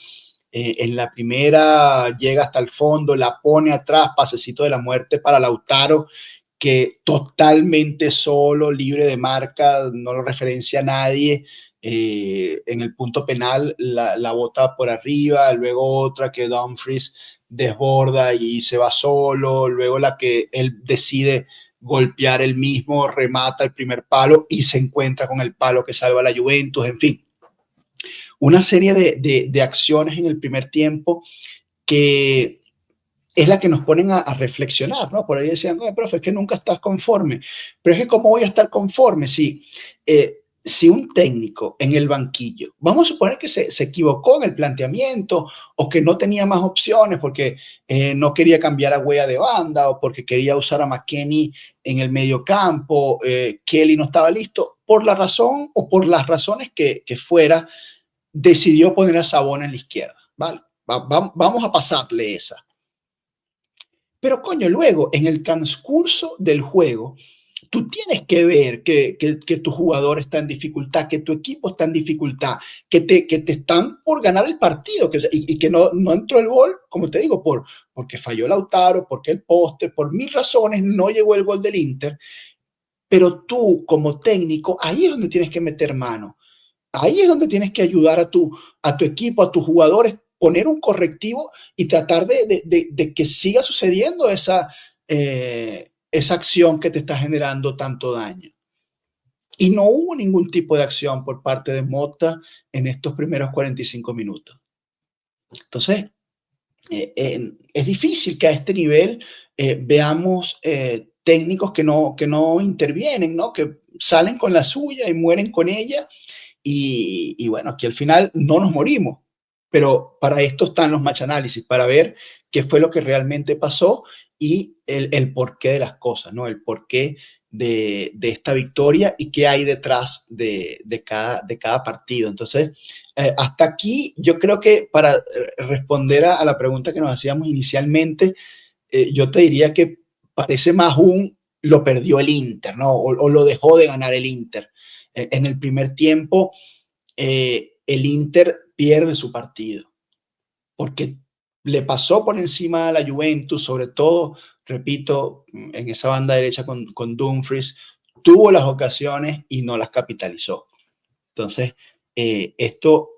En la primera llega hasta el fondo, la pone atrás, pasecito de la muerte para Lautaro, que totalmente solo, libre de marca, no lo referencia a nadie. En el punto penal la bota por arriba, luego otra que Dumfries desborda y se va solo, luego la que él decide golpear él mismo, remata el primer palo y se encuentra con el palo que salva a la Juventus, en fin. Una serie de acciones en el primer tiempo que es la que nos ponen a reflexionar, ¿no? Por ahí decían, no, profe, es que nunca estás conforme. Pero es que, ¿cómo voy a estar conforme si un técnico en el banquillo, vamos a suponer que se equivocó en el planteamiento o que no tenía más opciones porque no quería cambiar a Wea de banda o porque quería usar a McKennie en el medio campo, Kelly no estaba listo, por la razón o por las razones que fuera, decidió poner a Sabona en la izquierda, ¿vale? Vamos a pasarle esa. Pero coño, luego, en el transcurso del juego, tú tienes que ver que tu jugador está en dificultad, que tu equipo está en dificultad, que te están por ganar el partido y que no entró el gol, como te digo, porque falló Lautaro, porque el poste, por 1000 razones no llegó el gol del Inter. Pero tú, como técnico, ahí es donde tienes que meter mano. Ahí es donde tienes que ayudar a tu equipo, a tus jugadores, poner un correctivo y tratar de que siga sucediendo esa acción que te está generando tanto daño. Y no hubo ningún tipo de acción por parte de Mota en estos primeros 45 minutos. Entonces, es difícil que a este nivel veamos técnicos que no intervienen, ¿no? Que salen con la suya y mueren con ella. Y bueno, aquí al final no nos morimos, pero para esto están los match análisis, para ver qué fue lo que realmente pasó y el porqué de las cosas, ¿no? El porqué de esta victoria y qué hay detrás de cada partido. Entonces, hasta aquí yo creo que para responder a la pregunta que nos hacíamos inicialmente, yo te diría que parece más lo perdió el Inter, ¿no? O lo dejó de ganar el Inter. En el primer tiempo, el Inter pierde su partido porque le pasó por encima a la Juventus, sobre todo, repito, en esa banda derecha con Dumfries, tuvo las ocasiones y no las capitalizó. Entonces, esto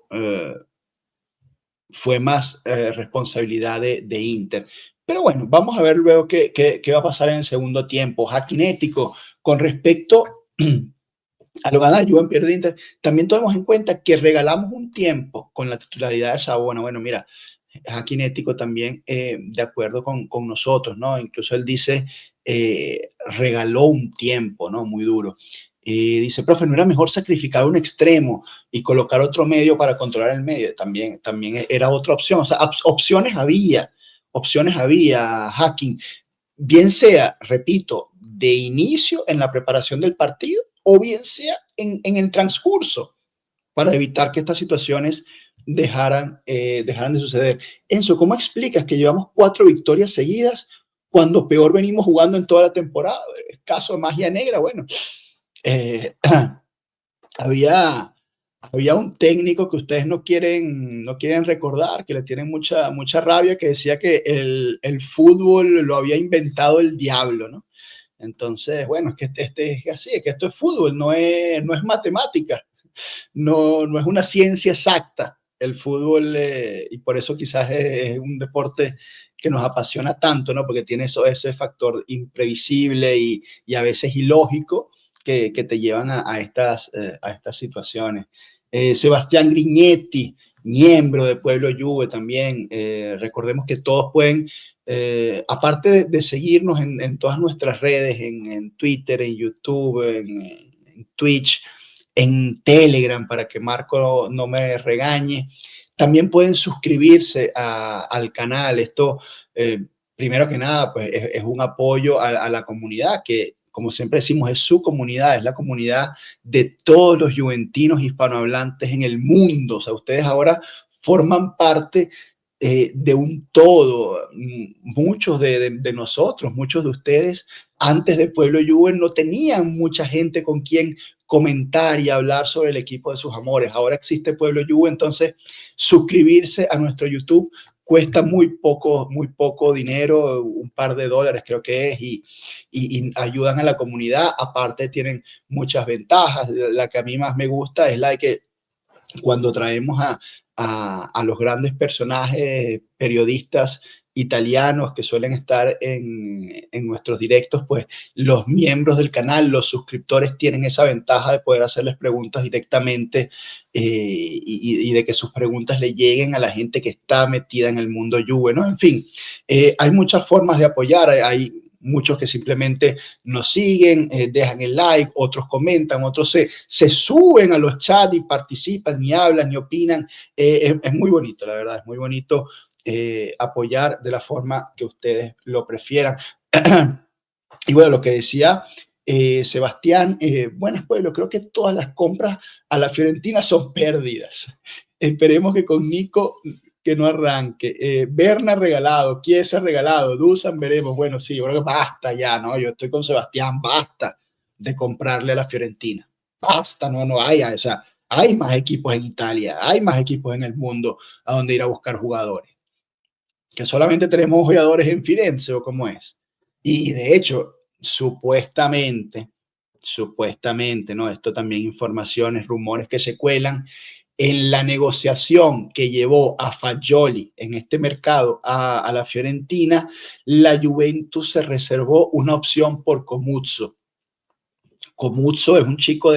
fue más responsabilidad de Inter. Pero bueno, vamos a ver luego qué va a pasar en el segundo tiempo. Jaquinético, con respecto a lo ganar Juven pierde Inter, también tomemos en cuenta que regalamos un tiempo con la titularidad de Sabona. Bueno, mira, Jaquinético también de acuerdo con nosotros, ¿no? Incluso él dice, regaló un tiempo, ¿no? Muy duro. Dice, profe, ¿no era mejor sacrificar un extremo y colocar otro medio para controlar el medio? También era otra opción. O sea, opciones opciones había, hacking, bien sea, repito, de inicio en la preparación del partido o bien sea en el transcurso para evitar que estas situaciones dejaran de suceder. Enzo, ¿cómo explicas que llevamos 4 victorias seguidas cuando peor venimos jugando en toda la temporada? Caso de magia negra, bueno, eh, había, había un técnico que ustedes no quieren recordar, que le tienen mucha rabia, que decía que el fútbol lo había inventado el diablo, ¿no? Entonces, bueno, es que este es así, es que esto es fútbol, no es matemática, no es una ciencia exacta el fútbol, y por eso quizás es un deporte que nos apasiona tanto, ¿no? Porque tiene ese factor imprevisible y a veces ilógico que te llevan a estas situaciones. Sebastián Griñetti, miembro de Pueblo Juve también, recordemos que todos pueden, aparte de seguirnos en todas nuestras redes, en Twitter, en YouTube, en Twitch, en Telegram, para que Marco no me regañe. También pueden suscribirse al canal. Esto, primero que nada, pues es un apoyo a la comunidad, que como siempre decimos, es su comunidad, es la comunidad de todos los juventinos hispanohablantes en el mundo. O sea, ustedes ahora forman parte de un todo. Muchos de nosotros, muchos de ustedes, antes de Pueblo Juve, no tenían mucha gente con quien comentar y hablar sobre el equipo de sus amores. Ahora existe Pueblo Juve, entonces suscribirse a nuestro YouTube cuesta muy poco dinero, un par de dólares creo que es, y ayudan a la comunidad. Aparte tienen muchas ventajas. La que a mí más me gusta es la de que cuando traemos a los grandes personajes, periodistas italianos que suelen estar en nuestros directos, pues los miembros del canal, los suscriptores, tienen esa ventaja de poder hacerles preguntas directamente, y de que sus preguntas le lleguen a la gente que está metida en el mundo Juve, ¿no? En fin, hay muchas formas de apoyar. Hay muchos que simplemente nos siguen, dejan el like, otros comentan, otros se suben a los chats y participan, y hablan y opinan. Es muy bonito, la verdad, es muy bonito apoyar de la forma que ustedes lo prefieran. Y bueno, lo que decía Sebastián, bueno, Pueblo, creo que todas las compras a la Fiorentina son pérdidas. Esperemos que con Nico que no arranque. Berna regalado, Chiesa regalado, Dusan veremos. Bueno, sí, yo creo que basta ya, ¿no? Yo estoy con Sebastián, basta de comprarle a la Fiorentina. Basta, no hay, o sea, hay más equipos en Italia, hay más equipos en el mundo a donde ir a buscar jugadores. Que solamente tenemos jugadores en Firenze, o cómo es. Y de hecho, supuestamente, ¿no? Esto también informaciones, rumores que se cuelan. En la negociación que llevó a Fagioli en este mercado a la Fiorentina, la Juventus se reservó una opción por Comuzzo. Comuzzo es un chico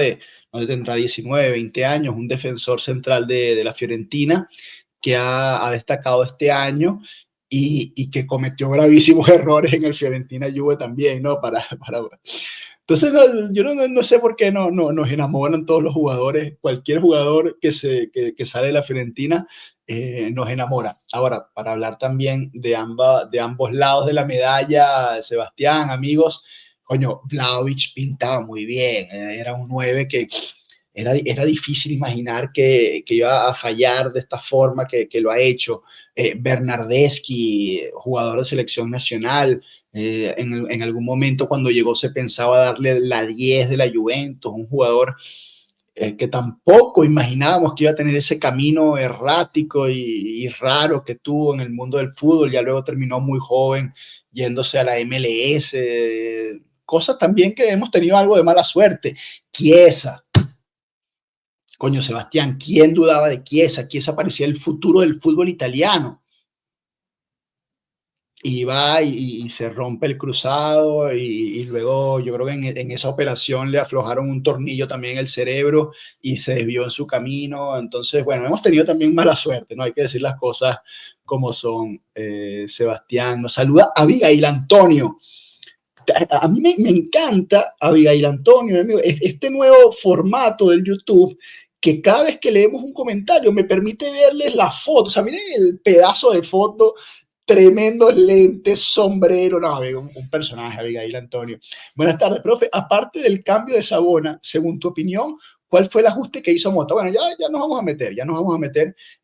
no tendrá 19, 20 años, un defensor central de la Fiorentina, que ha destacado este año y que cometió gravísimos errores en el Fiorentina Juve también, ¿no? Entonces, yo no sé por qué nos enamoran todos los jugadores. Cualquier jugador que sale de la Fiorentina nos enamora. Ahora, para hablar también de ambos lados de la medalla, Sebastián, amigos, coño, Vlahovic pintaba muy bien. Era un 9 que era difícil imaginar que iba a fallar de esta forma que lo ha hecho. Bernardeschi, jugador de selección nacional, en algún momento cuando llegó se pensaba darle la 10 de la Juventus, un jugador que tampoco imaginábamos que iba a tener ese camino errático y raro que tuvo en el mundo del fútbol. Ya luego terminó muy joven yéndose a la MLS, cosas también que hemos tenido algo de mala suerte. Chiesa, coño, Sebastián, ¿quién dudaba de Chiesa? Chiesa parecía el futuro del fútbol italiano. Y va y se rompe el cruzado, y luego yo creo que en esa operación le aflojaron un tornillo también en el cerebro y se desvió en su camino. Entonces, bueno, hemos tenido también mala suerte, ¿no? Hay que decir las cosas como son. Sebastián, nos saluda Abigail Antonio. A mí me encanta Abigail Antonio, amigo, este nuevo formato del YouTube, que cada vez que leemos un comentario me permite verles la foto. O sea, miren el pedazo de foto tremendos lentes, sombrero, no, un personaje, Abigail Antonio. Buenas tardes, profe. Aparte del cambio de Sabona, según tu opinión, ¿cuál fue el ajuste que hizo Mota? Bueno, ya nos vamos a meter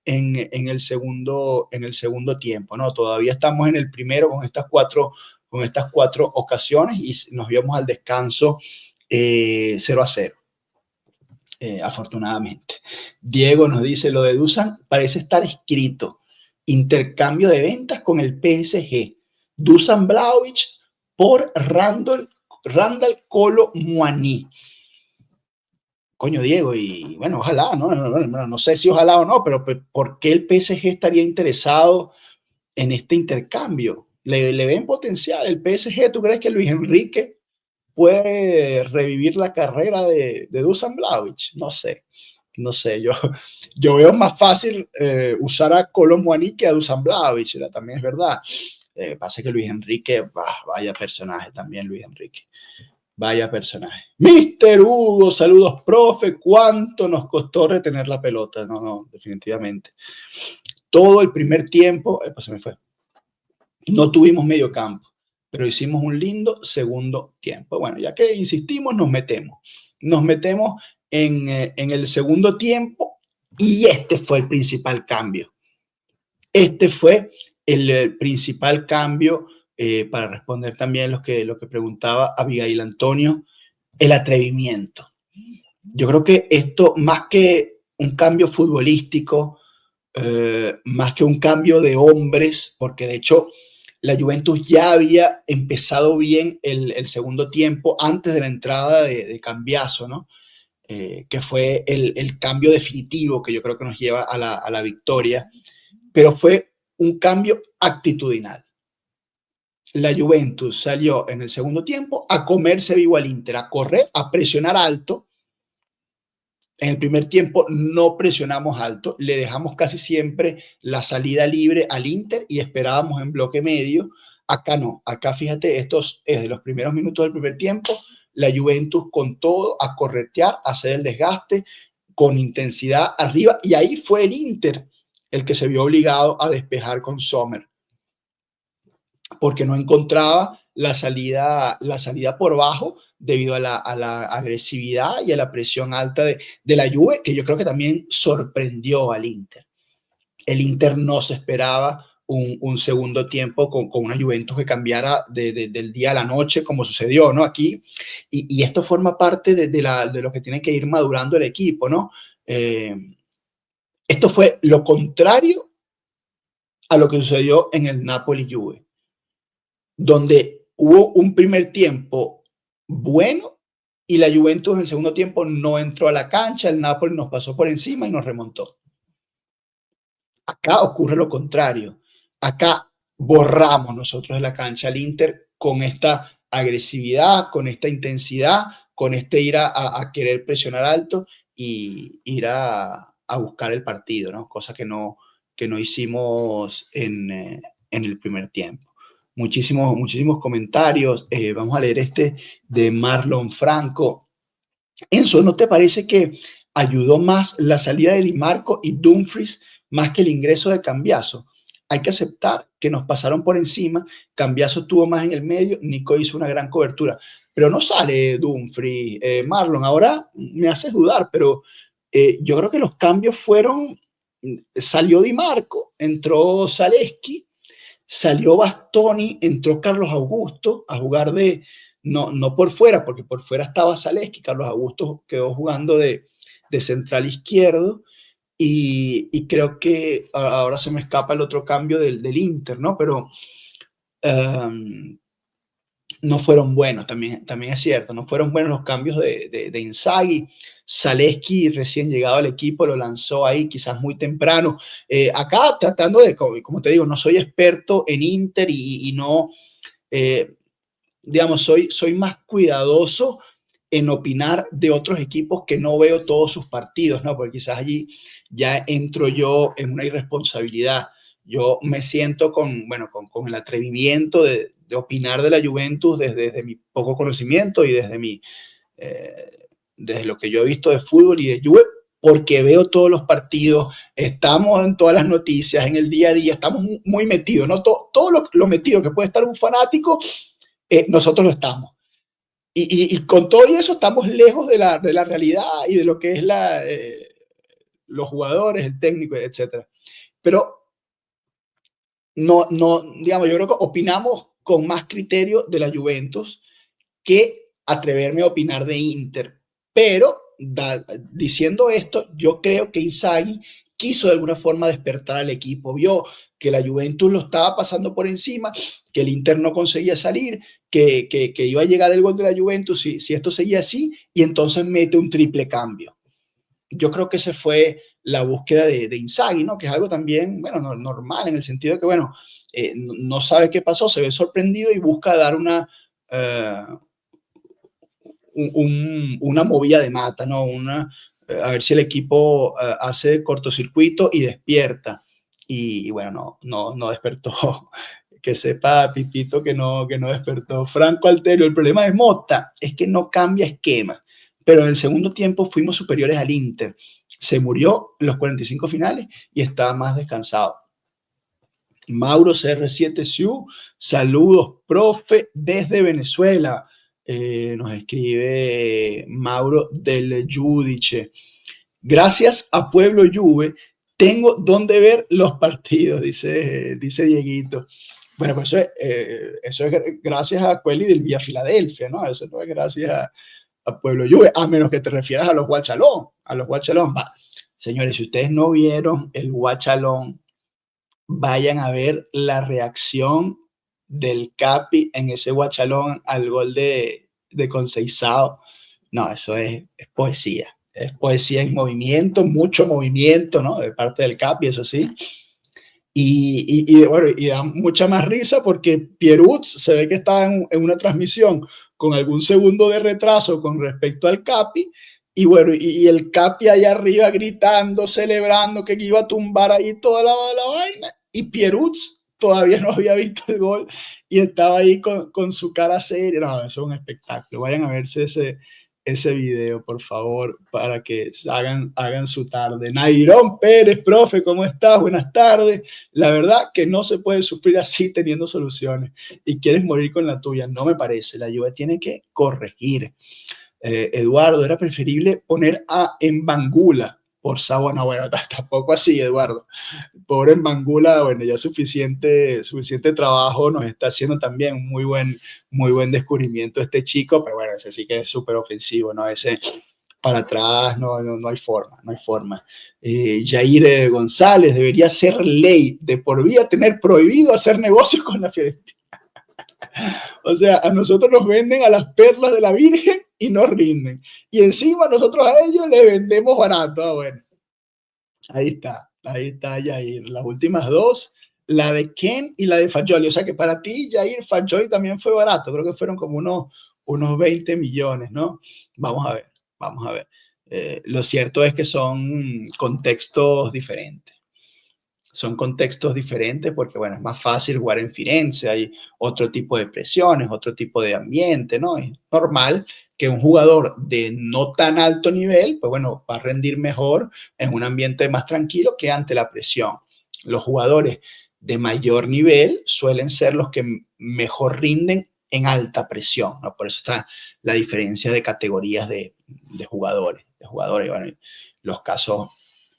en el segundo tiempo, ¿no? Todavía estamos en el primero con estas cuatro ocasiones y nos íbamos al descanso 0-0. Afortunadamente. Diego nos dice, lo de Dusan parece estar escrito. Intercambio de ventas con el PSG. Dusan Vlahovic por Randall Kolo Muani. Coño, Diego, y bueno, ojalá, no sé si ojalá o no, pero ¿por qué el PSG estaría interesado en este intercambio? ¿Le ven potencial el PSG? ¿Tú crees que Luis Enrique puede revivir la carrera de Dusan Vlahovic? No sé, yo veo más fácil usar a Kolo Muani que a Dusan Vlahovic, también es verdad. Pasa que Luis Enrique, vaya personaje también Luis Enrique. Vaya personaje. Mister Hugo, saludos, profe. ¿Cuánto nos costó retener la pelota? No, definitivamente. Todo el primer tiempo, se me fue. No tuvimos medio campo, pero hicimos un lindo segundo tiempo. Bueno, ya que insistimos, nos metemos. Nos metemos en el segundo tiempo y este fue el principal cambio. Este fue el principal cambio para responder también lo que preguntaba Abigail Antonio, el atrevimiento. Yo creo que esto, más que un cambio futbolístico, más que un cambio de hombres, porque de hecho la Juventus ya había empezado bien el segundo tiempo antes de la entrada de Cambiaso, ¿no? Que fue el cambio definitivo que yo creo que nos lleva a la victoria, pero fue un cambio actitudinal. La Juventus salió en el segundo tiempo a comerse vivo al Inter, a correr, a presionar alto. En el primer tiempo no presionamos alto, le dejamos casi siempre la salida libre al Inter y esperábamos en bloque medio. Acá no, acá fíjate, estos es de los primeros minutos del primer tiempo, la Juventus con todo, a corretear, a hacer el desgaste, con intensidad arriba, y ahí fue el Inter el que se vio obligado a despejar con Sommer, porque no encontraba la salida por bajo debido a la agresividad y a la presión alta de la Juve, que yo creo que también sorprendió al Inter. El Inter no se esperaba un segundo tiempo con una Juventus que cambiara del día a la noche, como sucedió, ¿no? Aquí, y esto forma parte de lo que tiene que ir madurando el equipo, ¿no? Esto fue lo contrario a lo que sucedió en el Napoli-Juve, donde hubo un primer tiempo bueno y la Juventus en el segundo tiempo no entró a la cancha, el Napoli nos pasó por encima y nos remontó. Acá ocurre lo contrario. Acá borramos nosotros de la cancha al Inter con esta agresividad, con esta intensidad, con este ir a querer presionar alto y ir a buscar el partido, ¿no? Cosa que no hicimos en el primer tiempo. Muchísimos comentarios. Vamos a leer este de Marlon Franco. Enzo, ¿no te parece que ayudó más la salida de Di Marco y Dumfries más que el ingreso de Cambiaso? Hay que aceptar que nos pasaron por encima, Cambiaso estuvo más en el medio, Nico hizo una gran cobertura, pero no sale Dumfries. Marlon, ahora me haces dudar, pero yo creo que los cambios fueron, salió Di Marco, entró Zalewski, salió Bastoni, entró Carlos Augusto a jugar no por fuera, porque por fuera estaba Zalewski, Carlos Augusto quedó jugando de central izquierdo, y creo que ahora se me escapa el otro cambio del Inter, ¿no? Pero no fueron buenos, también es cierto, no fueron buenos los cambios de Inzaghi. Zalewski, recién llegado al equipo, lo lanzó ahí quizás muy temprano. Acá tratando de, como te digo, no soy experto en Inter y no, digamos, soy más cuidadoso en opinar de otros equipos que no veo todos sus partidos, ¿no? Porque quizás allí ya entro yo en una irresponsabilidad. Yo me siento con el atrevimiento de opinar de la Juventus desde mi poco conocimiento y desde lo que yo he visto de fútbol y de Juve porque veo todos los partidos, estamos en todas las noticias, en el día a día, estamos muy metidos, ¿no? Todo lo metido que puede estar un fanático, nosotros lo estamos. Y con todo eso estamos lejos de la realidad y de lo que es los jugadores, el técnico, etcétera. Pero no, digamos, yo creo que opinamos con más criterio de la Juventus que atreverme a opinar de Inter. Pero diciendo esto, yo creo que Inzaghi quiso de alguna forma despertar al equipo, vio que la Juventus lo estaba pasando por encima, que el Inter no conseguía salir, que iba a llegar el gol de la Juventus si esto seguía así, y entonces mete un triple cambio. Yo creo que ese fue la búsqueda de Inzaghi, ¿no? Que es algo también, bueno, normal, en el sentido de que, bueno, no sabe qué pasó, se ve sorprendido y busca dar una movida de mata, ¿no? A ver si el equipo hace cortocircuito y despierta. Y bueno, no despertó. Que sepa Pipito que no despertó. Franco Alterio, el problema de Motta es que no cambia esquema, pero en el segundo tiempo fuimos superiores al Inter. Se murió en los 45 finales y estaba más descansado. Mauro CR7 Siu, saludos, profe, desde Venezuela. Nos escribe Mauro del Giudice. Gracias a Pueblo Juve, tengo donde ver los partidos, dice Dieguito. Bueno, pues eso es gracias a Quelly del Vía Filadelfia, ¿no? Eso no es gracias a Pueblo Juve, a menos que te refieras a los Guachalón. Va. Señores, si ustedes no vieron el Guachalón, vayan a ver la reacción del Capi en ese Guachalón al gol de Conceizao. No, eso es poesía. Es poesía en movimiento, mucho movimiento, ¿no? De parte del Capi, eso sí. Bueno, y da mucha más risa porque Pierutz se ve que está en una transmisión con algún segundo de retraso con respecto al Capi, y bueno, y el Capi allá arriba gritando, celebrando que iba a tumbar ahí toda la vaina, y Pierutz todavía no había visto el gol y estaba ahí con su cara seria. No, eso es un espectáculo. Vayan a verse ese video, por favor, para que hagan su tarde. Nairón Pérez, profe, ¿cómo estás? Buenas tardes. La verdad que no se puede sufrir así teniendo soluciones y quieres morir con la tuya. No me parece. La Juve tiene que corregir. Eduardo, era preferible poner a Embangula por Sabana. Bueno, tampoco así, Eduardo. Pobre Embangula, bueno, ya suficiente trabajo nos está haciendo también. Muy buen descubrimiento este chico, pero bueno, ese sí que es súper ofensivo, ¿no? Ese para atrás no hay forma. Jair González, debería ser ley de por vida tener prohibido hacer negocios con la Fiorentina. O sea, a nosotros nos venden a las perlas de la Virgen y nos rinden. Y encima nosotros a ellos les vendemos barato. Ah, bueno, ahí está Jair. Las últimas dos, la de Ken y la de Fagioli. O sea que para ti, Jair, Fagioli también fue barato. Creo que fueron como unos 20 millones, ¿no? Vamos a ver. Lo cierto es que son contextos diferentes. Son contextos diferentes porque, bueno, es más fácil jugar en Firenze, hay otro tipo de presiones, otro tipo de ambiente, ¿no? Es normal que un jugador de no tan alto nivel, pues bueno, va a rendir mejor en un ambiente más tranquilo que ante la presión. Los jugadores de mayor nivel suelen ser los que mejor rinden en alta presión, ¿no? Por eso está la diferencia de categorías de jugadores. Bueno, los casos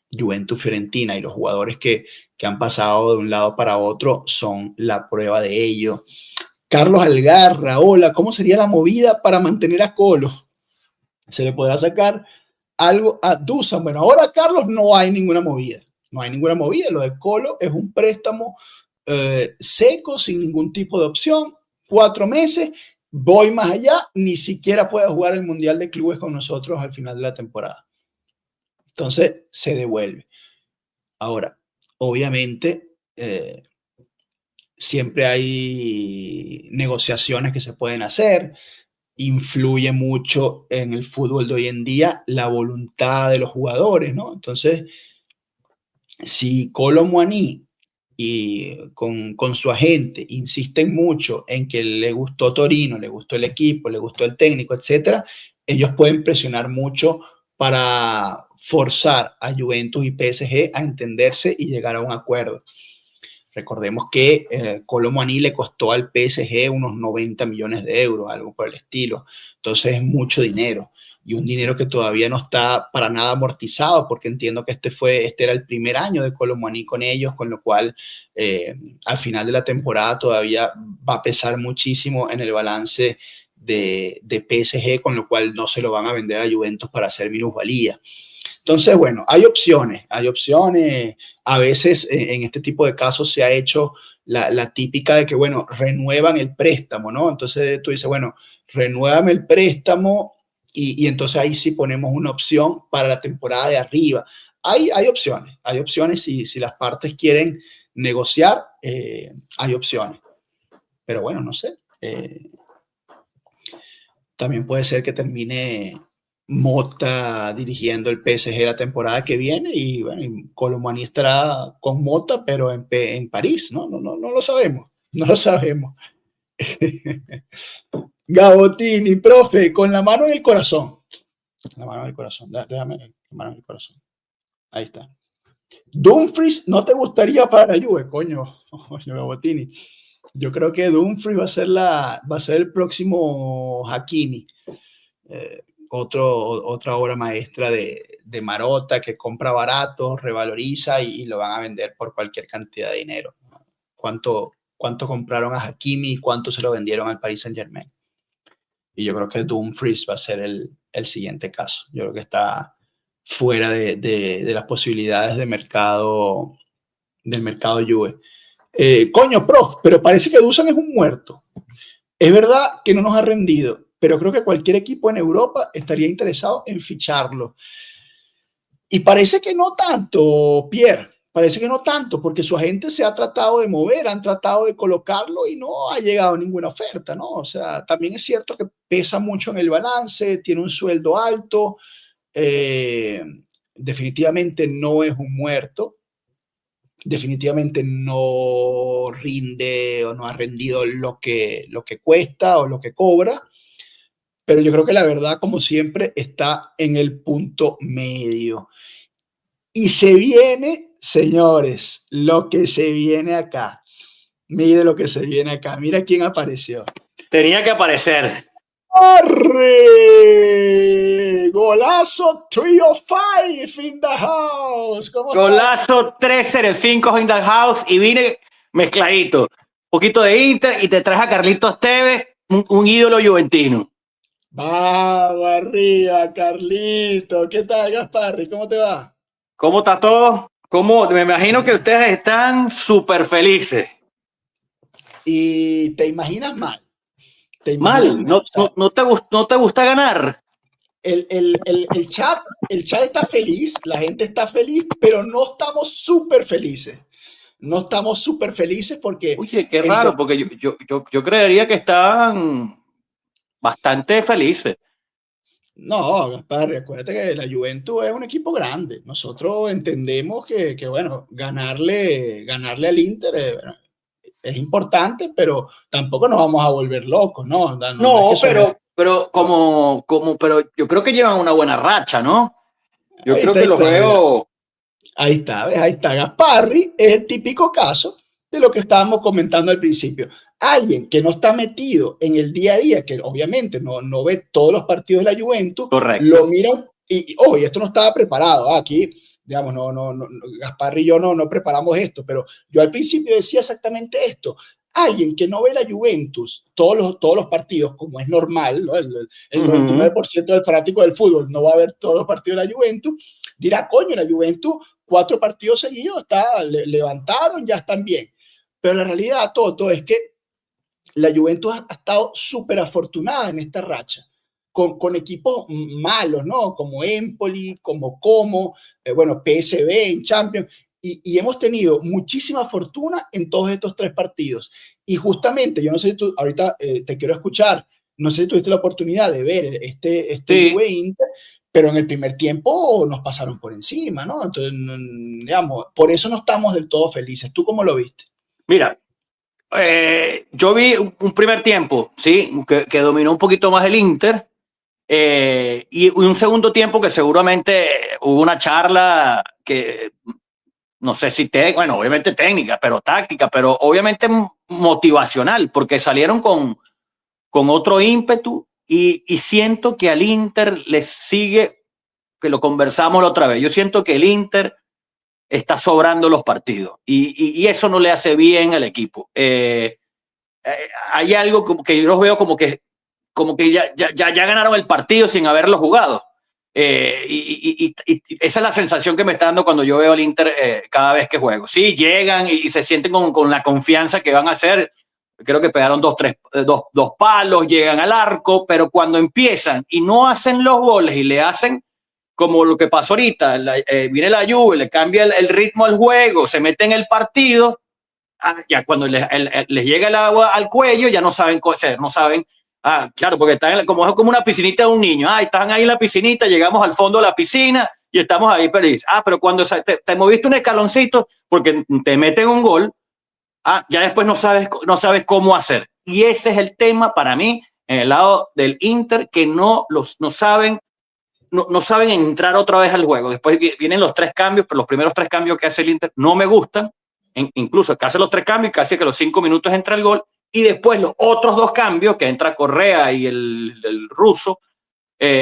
Juventus, Fiorentina y los jugadores que han pasado de un lado para otro son la prueba de ello. Carlos Algarra, hola, ¿cómo sería la movida para mantener a Colo? ¿Se le podrá sacar algo a Dusan? Bueno, ahora, Carlos, no hay ninguna movida. Lo de Colo es un préstamo seco, sin ningún tipo de opción. 4 meses, voy más allá, ni siquiera puede jugar el Mundial de Clubes con nosotros al final de la temporada. Entonces, se devuelve. Ahora, obviamente, siempre hay negociaciones que se pueden hacer. Influye mucho en el fútbol de hoy en día la voluntad de los jugadores, ¿no? Entonces, si Kolo Muani y con su agente insisten mucho en que le gustó Torino, le gustó el equipo, le gustó el técnico, etcétera, ellos pueden presionar mucho para forzar a Juventus y PSG a entenderse y llegar a un acuerdo. Recordemos que Kolo Muani le costó al PSG unos 90 millones de euros, algo por el estilo. Entonces es mucho dinero y un dinero que todavía no está para nada amortizado, porque entiendo que este era el primer año de Kolo Muani con ellos, con lo cual al final de la temporada todavía va a pesar muchísimo en el balance de PSG, con lo cual no se lo van a vender a Juventus para hacer minusvalía. Entonces, bueno, hay opciones. A veces en este tipo de casos se ha hecho la típica de que, bueno, renuevan el préstamo, ¿no? Entonces tú dices, bueno, renuévame el préstamo y entonces ahí sí ponemos una opción para la temporada de arriba. Hay opciones si las partes quieren negociar, hay opciones. Pero bueno, no sé. También puede ser que termine Mota dirigiendo el PSG la temporada que viene y bueno, Kolo Muani estará con Mota, pero en París, ¿no? No lo sabemos, no lo sabemos. Gabotini, profe, con la mano en el corazón. La mano en el corazón, déjame la mano en el corazón. Ahí está. Dumfries, ¿no te gustaría para la Juve? Coño, Gabotini. Yo creo que Dumfries va a ser el próximo Hakimi. Otra obra maestra de Marotta, que compra barato, revaloriza y lo van a vender por cualquier cantidad de dinero. ¿Cuánto compraron a Hakimi y cuánto se lo vendieron al Paris Saint-Germain? Y yo creo que Dumfries va a ser el siguiente caso. Yo creo que está fuera de las posibilidades del mercado Juve. Coño, prof, pero parece que Dusan es un muerto. Es verdad que no nos ha rendido, pero creo que cualquier equipo en Europa estaría interesado en ficharlo. Y parece que no tanto, Pierre, parece que no tanto, porque su agente se ha tratado de mover, han tratado de colocarlo y no ha llegado ninguna oferta, ¿no? O sea, también es cierto que pesa mucho en el balance, tiene un sueldo alto, definitivamente no es un muerto, definitivamente no rinde o no ha rendido lo que cuesta o lo que cobra, pero yo creo que la verdad, como siempre, está en el punto medio. Y se viene, señores, lo que se viene acá. Mire lo que se viene acá. Mira quién apareció. Tenía que aparecer. ¡Arre! Golazo 305 in the house. ¿Cómo Golazo 305 in the house y vine mezcladito. Un poquito de Inter y te traje a Carlitos Tevez, un ídolo juventino. Vamos arriba, Carlito. ¿Qué tal, Gasparri? ¿Cómo te va? ¿Cómo está todo? Me imagino que ustedes están súper felices. Y te imaginas mal. Mal, no te gusta ganar. El chat está feliz, la gente está feliz, pero no estamos súper felices. No estamos súper felices porque... Oye, qué raro, porque yo creería que están bastante felices. No, Gaspar, acuérdate que la Juventus es un equipo grande. Nosotros entendemos que bueno, ganarle al Inter es importante, pero tampoco nos vamos a volver locos, ¿no? No, pero yo creo que llevan una buena racha, ¿no? Yo creo que los veo. Ahí está, ¿ves? Ahí está. Gasparri es el típico caso de lo que estábamos comentando al principio. Alguien que no está metido en el día a día, que obviamente no ve todos los partidos de la Juventus, correcto, lo mira y oye, esto no estaba preparado. Aquí, digamos, Gasparri y yo no preparamos esto, pero yo al principio decía exactamente esto. Alguien que no ve la Juventus todos los partidos, como es normal, ¿no? El 99% del fanático del fútbol no va a ver todos los partidos de la Juventus, dirá, coño, la Juventus 4 partidos seguidos, levantaron, ya están bien. Pero la realidad, todo es que la Juventus ha estado súper afortunada en esta racha, con equipos malos, ¿no? Como Empoli, como bueno, PSV en Champions, y hemos tenido muchísima fortuna en todos estos 3 partidos. Y justamente, yo no sé si tú, ahorita te quiero escuchar, no sé si tuviste la oportunidad de ver este sí. Juve Inter, pero en el primer tiempo nos pasaron por encima, ¿no? Entonces, digamos, por eso no estamos del todo felices. ¿Tú cómo lo viste? Mira, yo vi un primer tiempo, sí, que dominó un poquito más el Inter, Y un segundo tiempo que seguramente hubo una charla que no sé si, bueno, obviamente técnica, pero táctica, pero obviamente motivacional, porque salieron con otro ímpetu y siento que al Inter les sigue, que lo conversamos la otra vez, yo siento que el Inter está sobrando los partidos y eso no le hace bien al equipo. Hay algo como que yo los veo como que ya ganaron el partido sin haberlo jugado. Y esa es la sensación que me está dando cuando yo veo al Inter cada vez que juego. Sí, llegan y se sienten con la confianza que van a hacer. Creo que pegaron dos palos, llegan al arco, pero cuando empiezan y no hacen los goles y le hacen como lo que pasó ahorita, viene la Juve, le cambia el ritmo al juego, se mete en el partido, ya cuando les llega el agua al cuello ya no saben qué hacer, no saben. Claro, porque están como es como una piscinita de un niño. Están ahí en la piscinita, llegamos al fondo de la piscina y estamos ahí felices. Pero cuando te moviste un escaloncito porque te meten un gol, ya después no sabes cómo hacer. Y ese es el tema para mí en el lado del Inter, que no saben entrar otra vez al juego. Después vienen los 3 cambios, pero los primeros 3 cambios que hace el Inter no me gustan. Incluso que hace los 3 cambios, casi que los 5 minutos entra el gol. Y después los otros 2 cambios, que entra Correa y el ruso,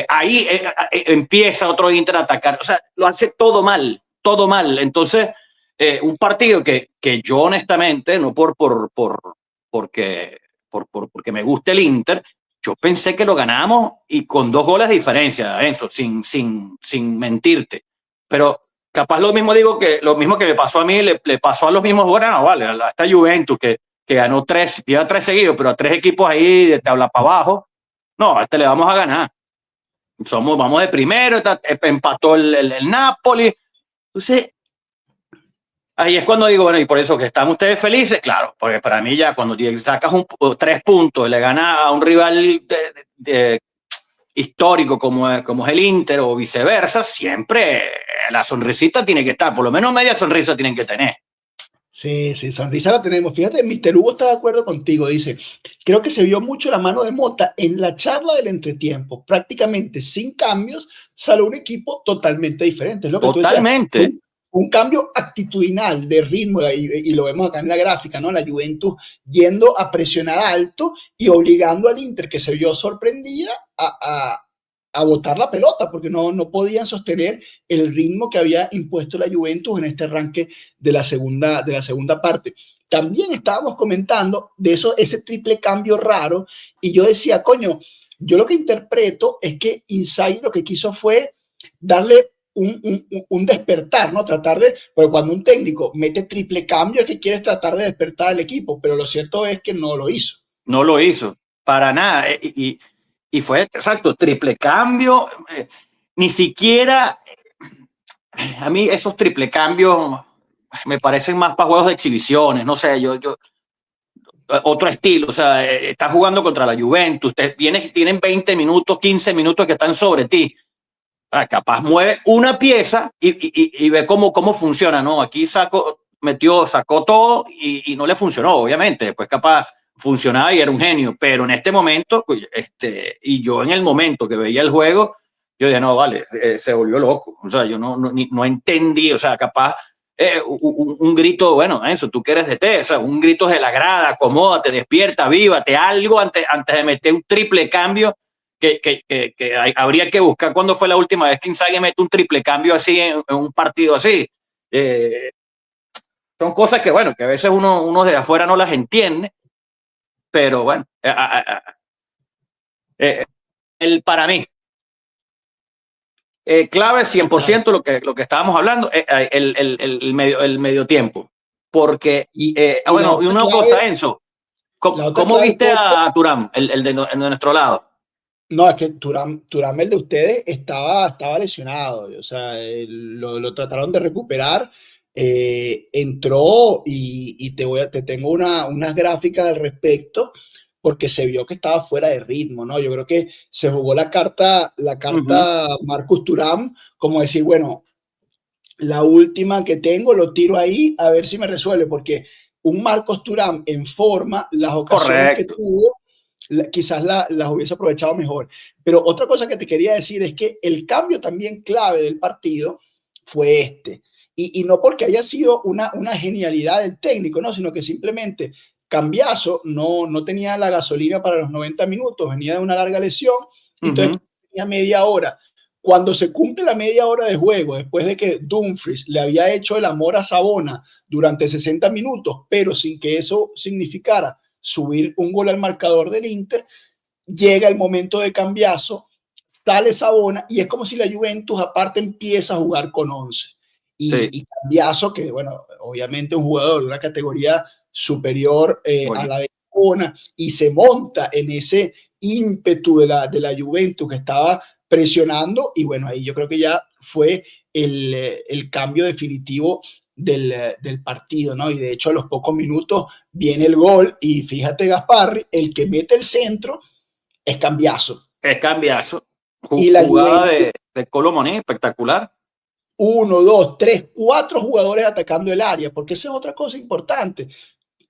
ahí empieza otro Inter a atacar. O sea, lo hace todo mal, todo mal. Entonces, un partido que yo honestamente, no porque me guste el Inter, yo pensé que lo ganamos y con 2 goles de diferencia, Enzo, sin mentirte. Pero capaz lo mismo que me pasó a mí, le pasó a los mismos, bueno, vale, a esta Juventus que ganó 3, lleva 3 seguidos, pero a 3 equipos ahí de tabla para abajo, no, a este le vamos a ganar. Vamos de primero, empató el Napoli. Entonces, ahí es cuando digo, bueno, y por eso que están ustedes felices, claro, porque para mí ya cuando sacas 3 puntos y le ganas a un rival histórico como es el Inter o viceversa, siempre la sonrisita tiene que estar, por lo menos media sonrisa tienen que tener. Sí, sonrisa la tenemos. Fíjate, Mr. Hugo está de acuerdo contigo. Dice, creo que se vio mucho la mano de Mota en la charla del entretiempo. Prácticamente sin cambios, sale un equipo totalmente diferente. Es lo que totalmente. Tú decías, un cambio actitudinal de ritmo, y lo vemos acá en la gráfica, ¿no? La Juventus yendo a presionar alto y obligando al Inter, que se vio sorprendida, a botar la pelota, porque no podían sostener el ritmo que había impuesto la Juventus en este arranque de la segunda parte. También estábamos comentando de ese triple cambio raro, y yo decía, coño, yo lo que interpreto es que Inzaghi lo que quiso fue darle un despertar, ¿no? Tratar de, porque cuando un técnico mete triple cambio es que quieres tratar de despertar al equipo, pero lo cierto es que no lo hizo. No lo hizo, para nada. Y fue, exacto, triple cambio. Ni siquiera, a mí esos triple cambios me parecen más para juegos de exhibiciones, no sé, otro estilo, o sea, estás jugando contra la Juventus, tienen 20 minutos, 15 minutos que están sobre ti. Capaz mueve una pieza y ve cómo funciona, ¿no? Aquí sacó todo y no le funcionó, obviamente. Después capaz funcionaba y era un genio, pero en este momento, y yo en el momento que veía el juego, yo dije, no, vale, se volvió loco. O sea, yo no entendí, o sea, capaz un grito, bueno, eso, tú que eres de T, o sea, un grito de la grada, acomódate, despierta, vívate, algo antes de meter un triple cambio que habría que buscar cuándo fue la última vez que Inzaghi mete un triple cambio así en un partido así. Son cosas que, bueno, que a veces uno de afuera no las entiende, pero bueno, para mí, clave 100% lo que estábamos hablando, el medio tiempo. Porque, y una cosa, Enzo, ¿cómo viste a Thuram, el de nuestro lado? No, es que Thuram, el de ustedes, estaba lesionado, o sea, lo trataron de recuperar, entró y te tengo unas gráficas al respecto, porque se vio que estaba fuera de ritmo, ¿no? Yo creo que se jugó la carta Marcus Thuram, como decir, bueno, la última que tengo lo tiro ahí a ver si me resuelve, porque un Marcos Thuram en forma, las ocasiones que tuvo, quizás las hubiese aprovechado mejor. Pero otra cosa que te quería decir es que el cambio también clave del partido fue este. Y no porque haya sido una genialidad del técnico, ¿no? Sino que simplemente Cambiaso no tenía la gasolina para los 90 minutos, venía de una larga lesión, y entonces tenía media hora. Cuando se cumple la media hora de juego, después de que Dumfries le había hecho el amor a Sabona durante 60 minutos, pero sin que eso significara subir un gol al marcador del Inter, llega el momento de Cambiaso, sale Sabona y es como si la Juventus aparte empieza a jugar con 11. Y Cambiaso, que bueno, obviamente un jugador de una categoría superior a la de Sabona, y se monta en ese ímpetu de la Juventus que estaba presionando, y bueno, ahí yo creo que ya fue el cambio definitivo del partido, ¿no? Y de hecho a los pocos minutos viene el gol y fíjate, Gasparri, el que mete el centro es Cambiaso. Es Cambiaso. Y la jugada de Kolo Muani, espectacular. 1, 2, 3, 4 jugadores atacando el área, porque esa es otra cosa importante.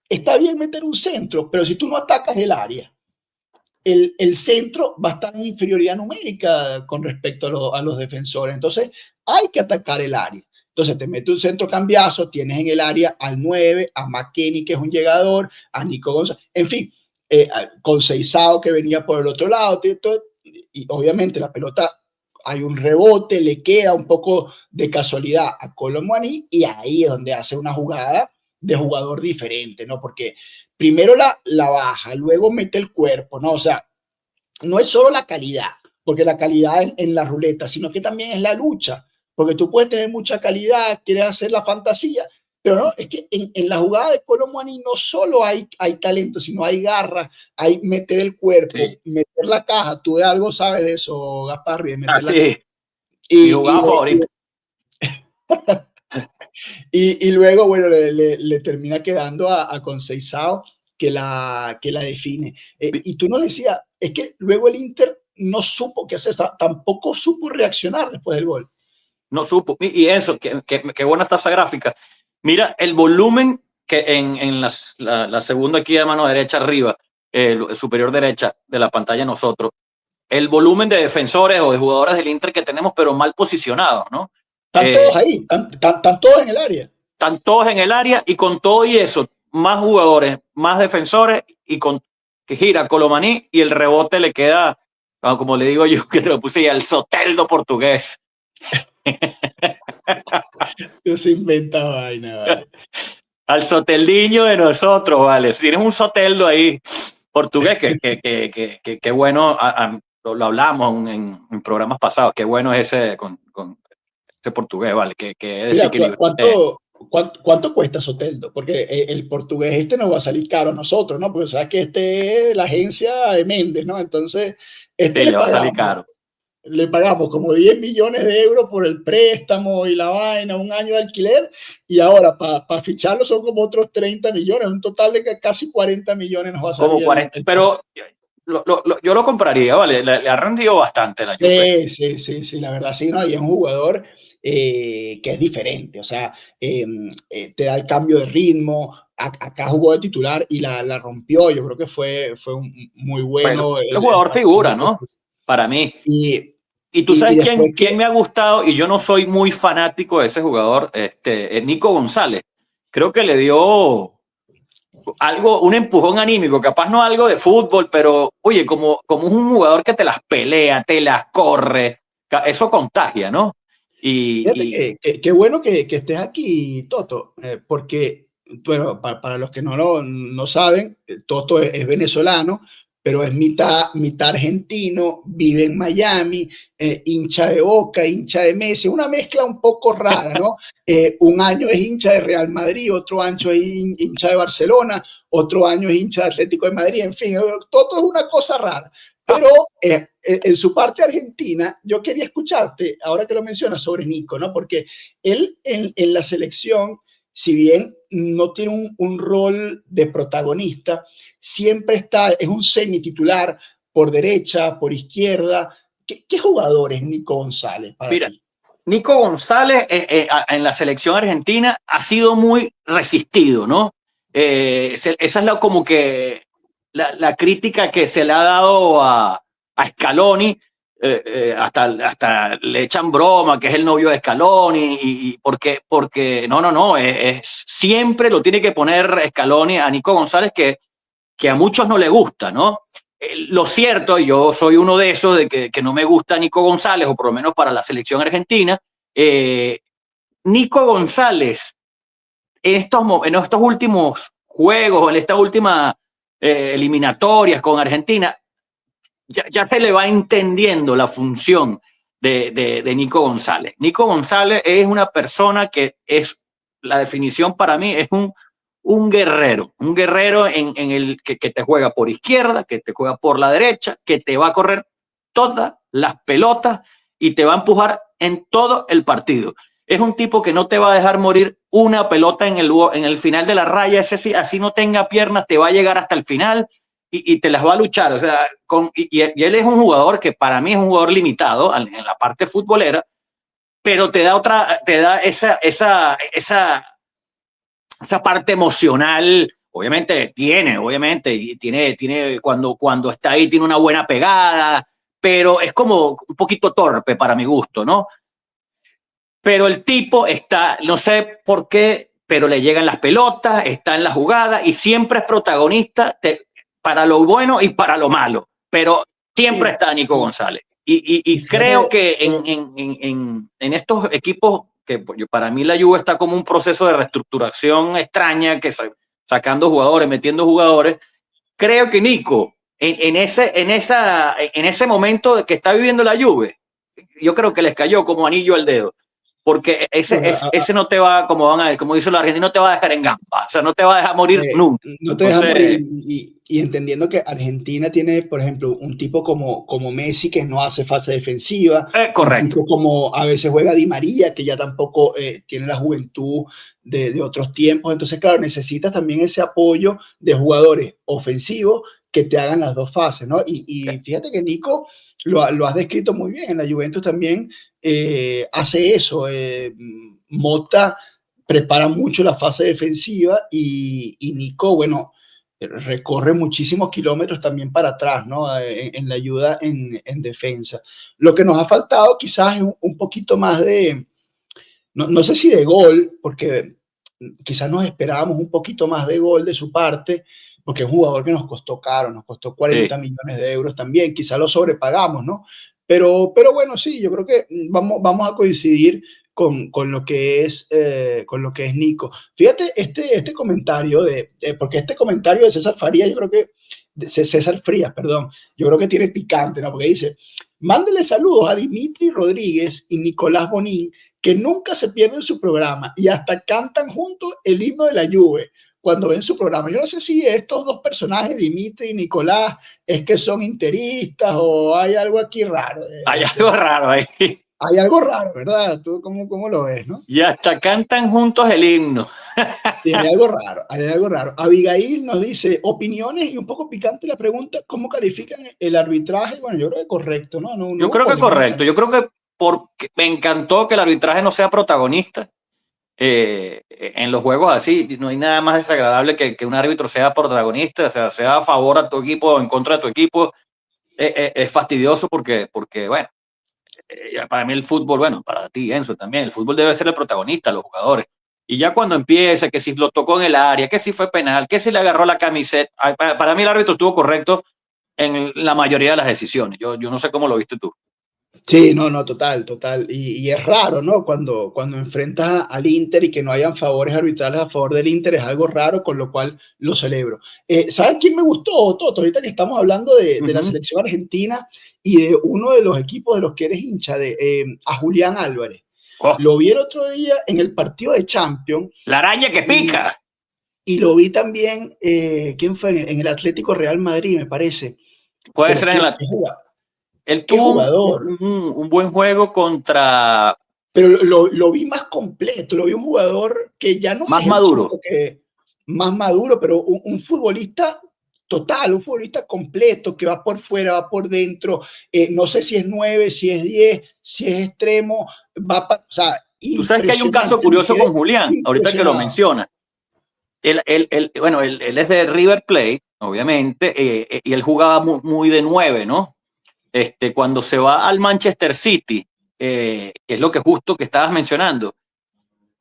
Está bien meter un centro, pero si tú no atacas el área, el centro va a estar en inferioridad numérica con respecto a los defensores. Entonces, hay que atacar el área. Entonces, te mete un centro Cambiaso, tienes en el área al 9, a McKennie, que es un llegador, a Nico González, en fin, con Seisao, que venía por el otro lado, y obviamente la pelota, hay un rebote, le queda un poco de casualidad a Kolo Muani, y ahí es donde hace una jugada de jugador diferente, ¿no? Porque primero la baja, luego mete el cuerpo, ¿no? O sea, no es solo la calidad, porque la calidad en la ruleta, sino que también es la lucha, porque tú puedes tener mucha calidad, quieres hacer la fantasía, pero no, es que en la jugada de Kolo Muani no solo hay talento, sino hay garra, hay meter el cuerpo, meter la caja. Tú de algo sabes de eso, Gasparri, de meter la caja. Mi jugada favorita. Y luego, bueno, le termina quedando a Conceição, que la define. Y tú nos decías, es que luego el Inter no supo qué hacer, tampoco supo reaccionar después del gol. No supo. Y eso, qué buena está esa gráfica. Mira el volumen que en la segunda aquí de mano derecha arriba, superior derecha de la pantalla nosotros, el volumen de defensores o de jugadores del Inter que tenemos, pero mal posicionados, ¿no? Están todos ahí, están todos en el área. Están todos en el área, y con todo y eso, más jugadores, más defensores, y con que gira Kolo Muani, y el rebote le queda, como le digo yo, que te lo puse, al Soteldo portugués. Yo se inventa vaina, vale. Al Soteldiño de nosotros, vale. Si tienes un Soteldo ahí portugués, que bueno, lo hablamos en programas pasados, qué bueno es ese con ese portugués, vale, que es desequilibrado. ¿Cuánto cuesta Soteldo? Porque el portugués no va a salir caro a nosotros, ¿no? Porque sabes que es la agencia de Méndez, ¿no? Entonces, le va a salir caro. Le pagamos como 10 millones de euros por el préstamo y la vaina, un año de alquiler, y ahora para ficharlo son como otros 30 millones, un total de casi 40 millones nos va a salir. Como 40, pero yo lo compraría, ¿vale? Le ha rendido bastante la Juve. Sí, la verdad sí, ¿no? Y es un jugador que es diferente, o sea, te da el cambio de ritmo. Acá jugó de titular y la rompió, yo creo que fue muy bueno. El jugador figura, ¿no? Para mí. Y tú sabes quién me ha gustado, y yo no soy muy fanático de ese jugador, Nico González. Creo que le dio un empujón anímico, capaz no algo de fútbol, pero oye, como un jugador que te las pelea, te las corre, eso contagia, ¿no? Fíjate qué bueno que estés aquí, Toto, porque, bueno, para los que no saben, Toto es venezolano, pero es mitad argentino, vive en Miami, hincha de Boca, hincha de Messi, una mezcla un poco rara, ¿no? Un año es hincha de Real Madrid, otro año es hincha de Barcelona, otro año es hincha de Atlético de Madrid, en fin, todo es una cosa rara. Pero en su parte argentina, yo quería escucharte, ahora que lo mencionas, sobre Nico, ¿no? Porque él en la selección, si bien no tiene un rol de protagonista, siempre es un semititular por derecha, por izquierda. ¿Qué jugador es Nico González para ti? Nico González en la selección argentina ha sido muy resistido, ¿no? Esa es como que la crítica que se le ha dado a Scaloni, hasta le echan broma que es el novio de Scaloni, y porque no, siempre lo tiene que poner Scaloni a Nico González, que a muchos no le gusta, ¿no? Lo cierto, y yo soy uno de esos, de que no me gusta Nico González, o por lo menos para la selección argentina. Nico González, en estos últimos juegos, en estas últimas eliminatorias con Argentina, ya se le va entendiendo la función de Nico González. Nico González es una persona que es, la definición para mí, es un guerrero en el que te juega por izquierda, que te juega por la derecha, que te va a correr todas las pelotas y te va a empujar en todo el partido. Es un tipo que no te va a dejar morir una pelota en el final de la raya. Ese sí, así no tenga piernas, te va a llegar hasta el final y te las va a luchar. O sea, y él es un jugador que para mí es un jugador limitado en la parte futbolera, pero te da esa parte emocional. Obviamente y tiene cuando está ahí, tiene una buena pegada, pero es como un poquito torpe para mi gusto, ¿no? Pero el tipo está, no sé por qué, pero le llegan las pelotas, está en la jugada y siempre es protagonista para lo bueno y para lo malo, pero siempre está Nico González. Y creo que en estos equipos, que para mí la Juve está como un proceso de reestructuración extraña, que sacando jugadores, metiendo jugadores, creo que Nico, en ese momento que está viviendo la Juve, yo creo que les cayó como anillo al dedo. Porque ese no te va, como dicen los argentinos, no te va a dejar en gamba, o sea, no te va a dejar morir nunca. No te deja morir, y entendiendo que Argentina tiene, por ejemplo, un tipo como Messi, que no hace fase defensiva, correcto. Un tipo como a veces juega Di María, que ya tampoco tiene la juventud de otros tiempos. Entonces, claro, necesitas también ese apoyo de jugadores ofensivos que te hagan las dos fases, ¿no? Y fíjate que Nico lo has descrito muy bien. En la Juventus también hace eso. Mota prepara mucho la fase defensiva, y Nico, bueno, recorre muchísimos kilómetros también para atrás, ¿no? En la ayuda en defensa. Lo que nos ha faltado quizás es un poquito más de, no sé si de gol, porque quizás nos esperábamos un poquito más de gol de su parte, porque es un jugador que nos costó caro, nos costó 40 millones de euros también, quizás lo sobrepagamos, ¿no? Pero bueno, sí, yo creo que vamos a coincidir con lo que es Nico. Fíjate este comentario porque este comentario de César Farías, yo creo que, César Frías, perdón, yo creo que tiene picante, ¿no? Porque dice: mándele saludos a Dimitri Rodríguez y Nicolás Bonín, que nunca se pierden su programa y hasta cantan juntos el himno de la Juve cuando ven su programa. Yo no sé si estos dos personajes, Dimitri y Nicolás, es que son interistas o hay algo aquí raro. Hay algo raro ahí. Hay algo raro, ¿verdad? ¿Tú cómo lo ves, no? Y hasta cantan juntos el himno. Sí, hay algo raro. Abigail nos dice opiniones, y un poco picante la pregunta: ¿cómo califican el arbitraje? Bueno, yo creo que correcto, ¿no? Yo creo que correcto. Yo creo que porque me encantó que el arbitraje no sea protagonista en los juegos así. No hay nada más desagradable que un árbitro sea protagonista, o sea a favor a tu equipo o en contra de tu equipo. Es fastidioso porque bueno, para mí el fútbol, bueno, para ti, Enzo, también, el fútbol debe ser el protagonista, los jugadores. Y ya cuando empieza, que si lo tocó en el área, que si fue penal, que si le agarró la camiseta, para mí el árbitro estuvo correcto en la mayoría de las decisiones. Yo no sé cómo lo viste tú. Sí, no, total. Y es raro, ¿no? Cuando enfrentas al Inter y que no hayan favores arbitrales a favor del Inter, es algo raro, con lo cual lo celebro. ¿Sabes quién me gustó, Toto? Ahorita que estamos hablando de la selección argentina y de uno de los equipos de los que eres hincha, a Julián Álvarez. Lo vi el otro día en el partido de Champions. La araña que pica. Y lo vi también, ¿quién fue? En el Atlético Real Madrid, me parece. Puede ser en la... Él tuvo un buen juego contra... Pero lo vi más completo, lo vi un jugador que ya no... Más maduro. Más maduro, pero un futbolista total, un futbolista completo, que va por fuera, va por dentro. No sé si es 9, si es 10, si es extremo. O sea, tú sabes que hay un caso curioso con Julián, ahorita que lo menciona. bueno, él es de River Plate, obviamente, y él jugaba muy, muy de 9, ¿no? Cuando se va al Manchester City, que es lo que justo que estabas mencionando,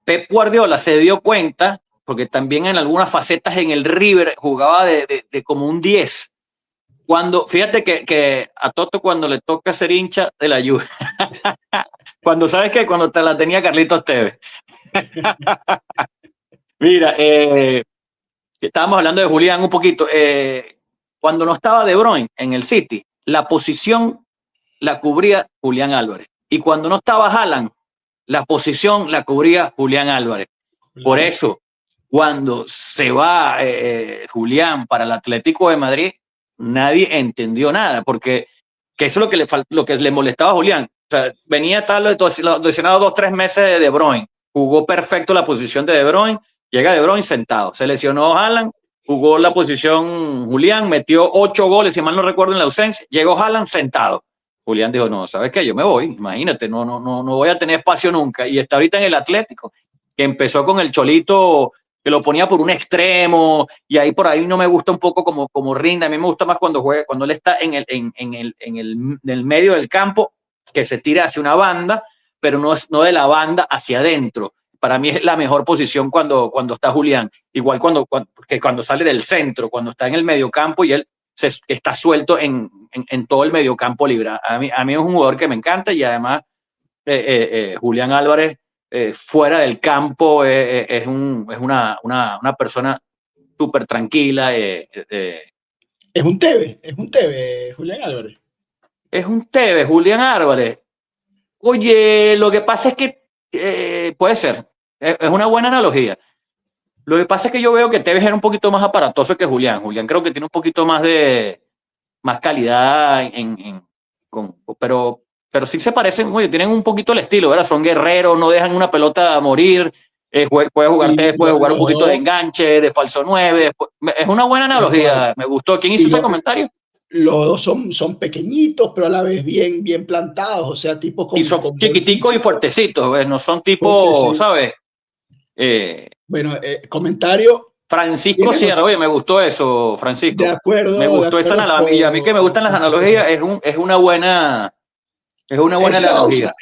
Pep Guardiola se dio cuenta, porque también en algunas facetas en el River jugaba de como un 10. Fíjate que a Toto cuando le toca ser hincha de la Juve, cuando sabes que cuando te la tenía Carlitos Tevez. Mira, estábamos hablando de Julián un poquito. Cuando no estaba De Bruyne en el City, la posición la cubría Julián Álvarez. Y cuando no estaba Haaland, la posición la cubría Julián Álvarez. Por eso, cuando se va Julián para el Atlético de Madrid, nadie entendió nada, porque que eso es lo que le molestaba a Julián. O sea, venía tal lesionado 2-3 meses de De Bruyne, jugó perfecto la posición de Bruyne, llega De Bruyne sentado, se lesionó Haaland, jugó la posición Julián, metió 8 goles, si mal no recuerdo, en la ausencia, llegó Haaland sentado. Julián dijo, no, ¿sabes qué? Yo me voy, imagínate, no voy a tener espacio nunca. Y está ahorita en el Atlético, que empezó con el Cholito, que lo ponía por un extremo, y ahí por ahí no me gusta un poco como rinda. A mí me gusta más cuando juega, cuando él está en el medio del campo, que se tira hacia una banda, pero no de la banda hacia adentro. Para mí es la mejor posición cuando está Julián. Igual que cuando sale del centro, cuando está en el medio campo y él está suelto en todo el medio campo libre. A mí es un jugador que me encanta, y además Julián Álvarez, fuera del campo, es una persona súper tranquila. Es un Tevez, Julián Álvarez. Es un Tevez, Julián Álvarez. Oye, lo que pasa es que puede ser, es una buena analogía. Lo que pasa es que yo veo que Tevez era un poquito más aparatoso que Julián. Julián creo que tiene un poquito más calidad, pero sí se parecen, oye, tienen un poquito el estilo, ¿verdad? Son guerreros, no dejan una pelota morir, puede jugar Tevez, puede jugar un poquito de enganche, de falso 9. Es una buena analogía, me gustó. ¿Quién hizo ese comentario? Los dos son pequeñitos, pero a la vez bien plantados, o sea, tipos y son chiquiticos y fuertecitos, ¿ves? No son tipos, ¿sabes? Bueno, comentario. Francisco Sierra, oye, me gustó eso, Francisco. De acuerdo. Me gustó esa analogía. A mí que me gustan las analogías, es una buena analogía.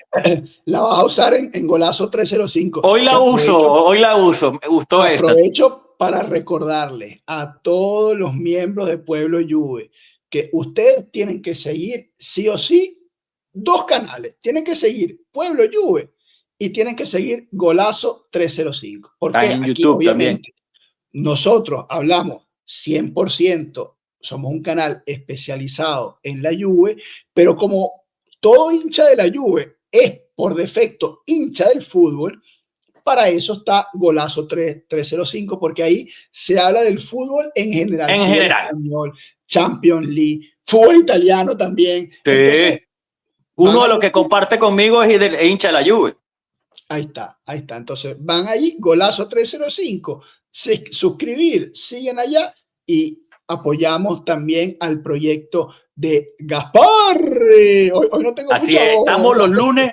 La vas a usar en Golazo 305. Hoy la uso, me gustó esta. Aprovecho para recordarle a todos los miembros de Pueblo Juve que ustedes tienen que seguir sí o sí 2 canales. Tienen que seguir Pueblo Juve y tienen que seguir Golazo 305. Porque en aquí YouTube obviamente también. Nosotros hablamos 100%, somos un canal especializado en la Juve, pero como todo hincha de la Juve es por defecto hincha del fútbol, para eso está Golazo 305, porque ahí se habla del fútbol en general. En general. Español, Champions League, fútbol italiano también. Sí. Entonces, uno de los que comparte conmigo es hincha de la Juve. Ahí está. Entonces van allí, Golazo 305, suscribir, siguen allá y apoyamos también al proyecto de Gaspar. Hoy no tengo Así es, estamos los lunes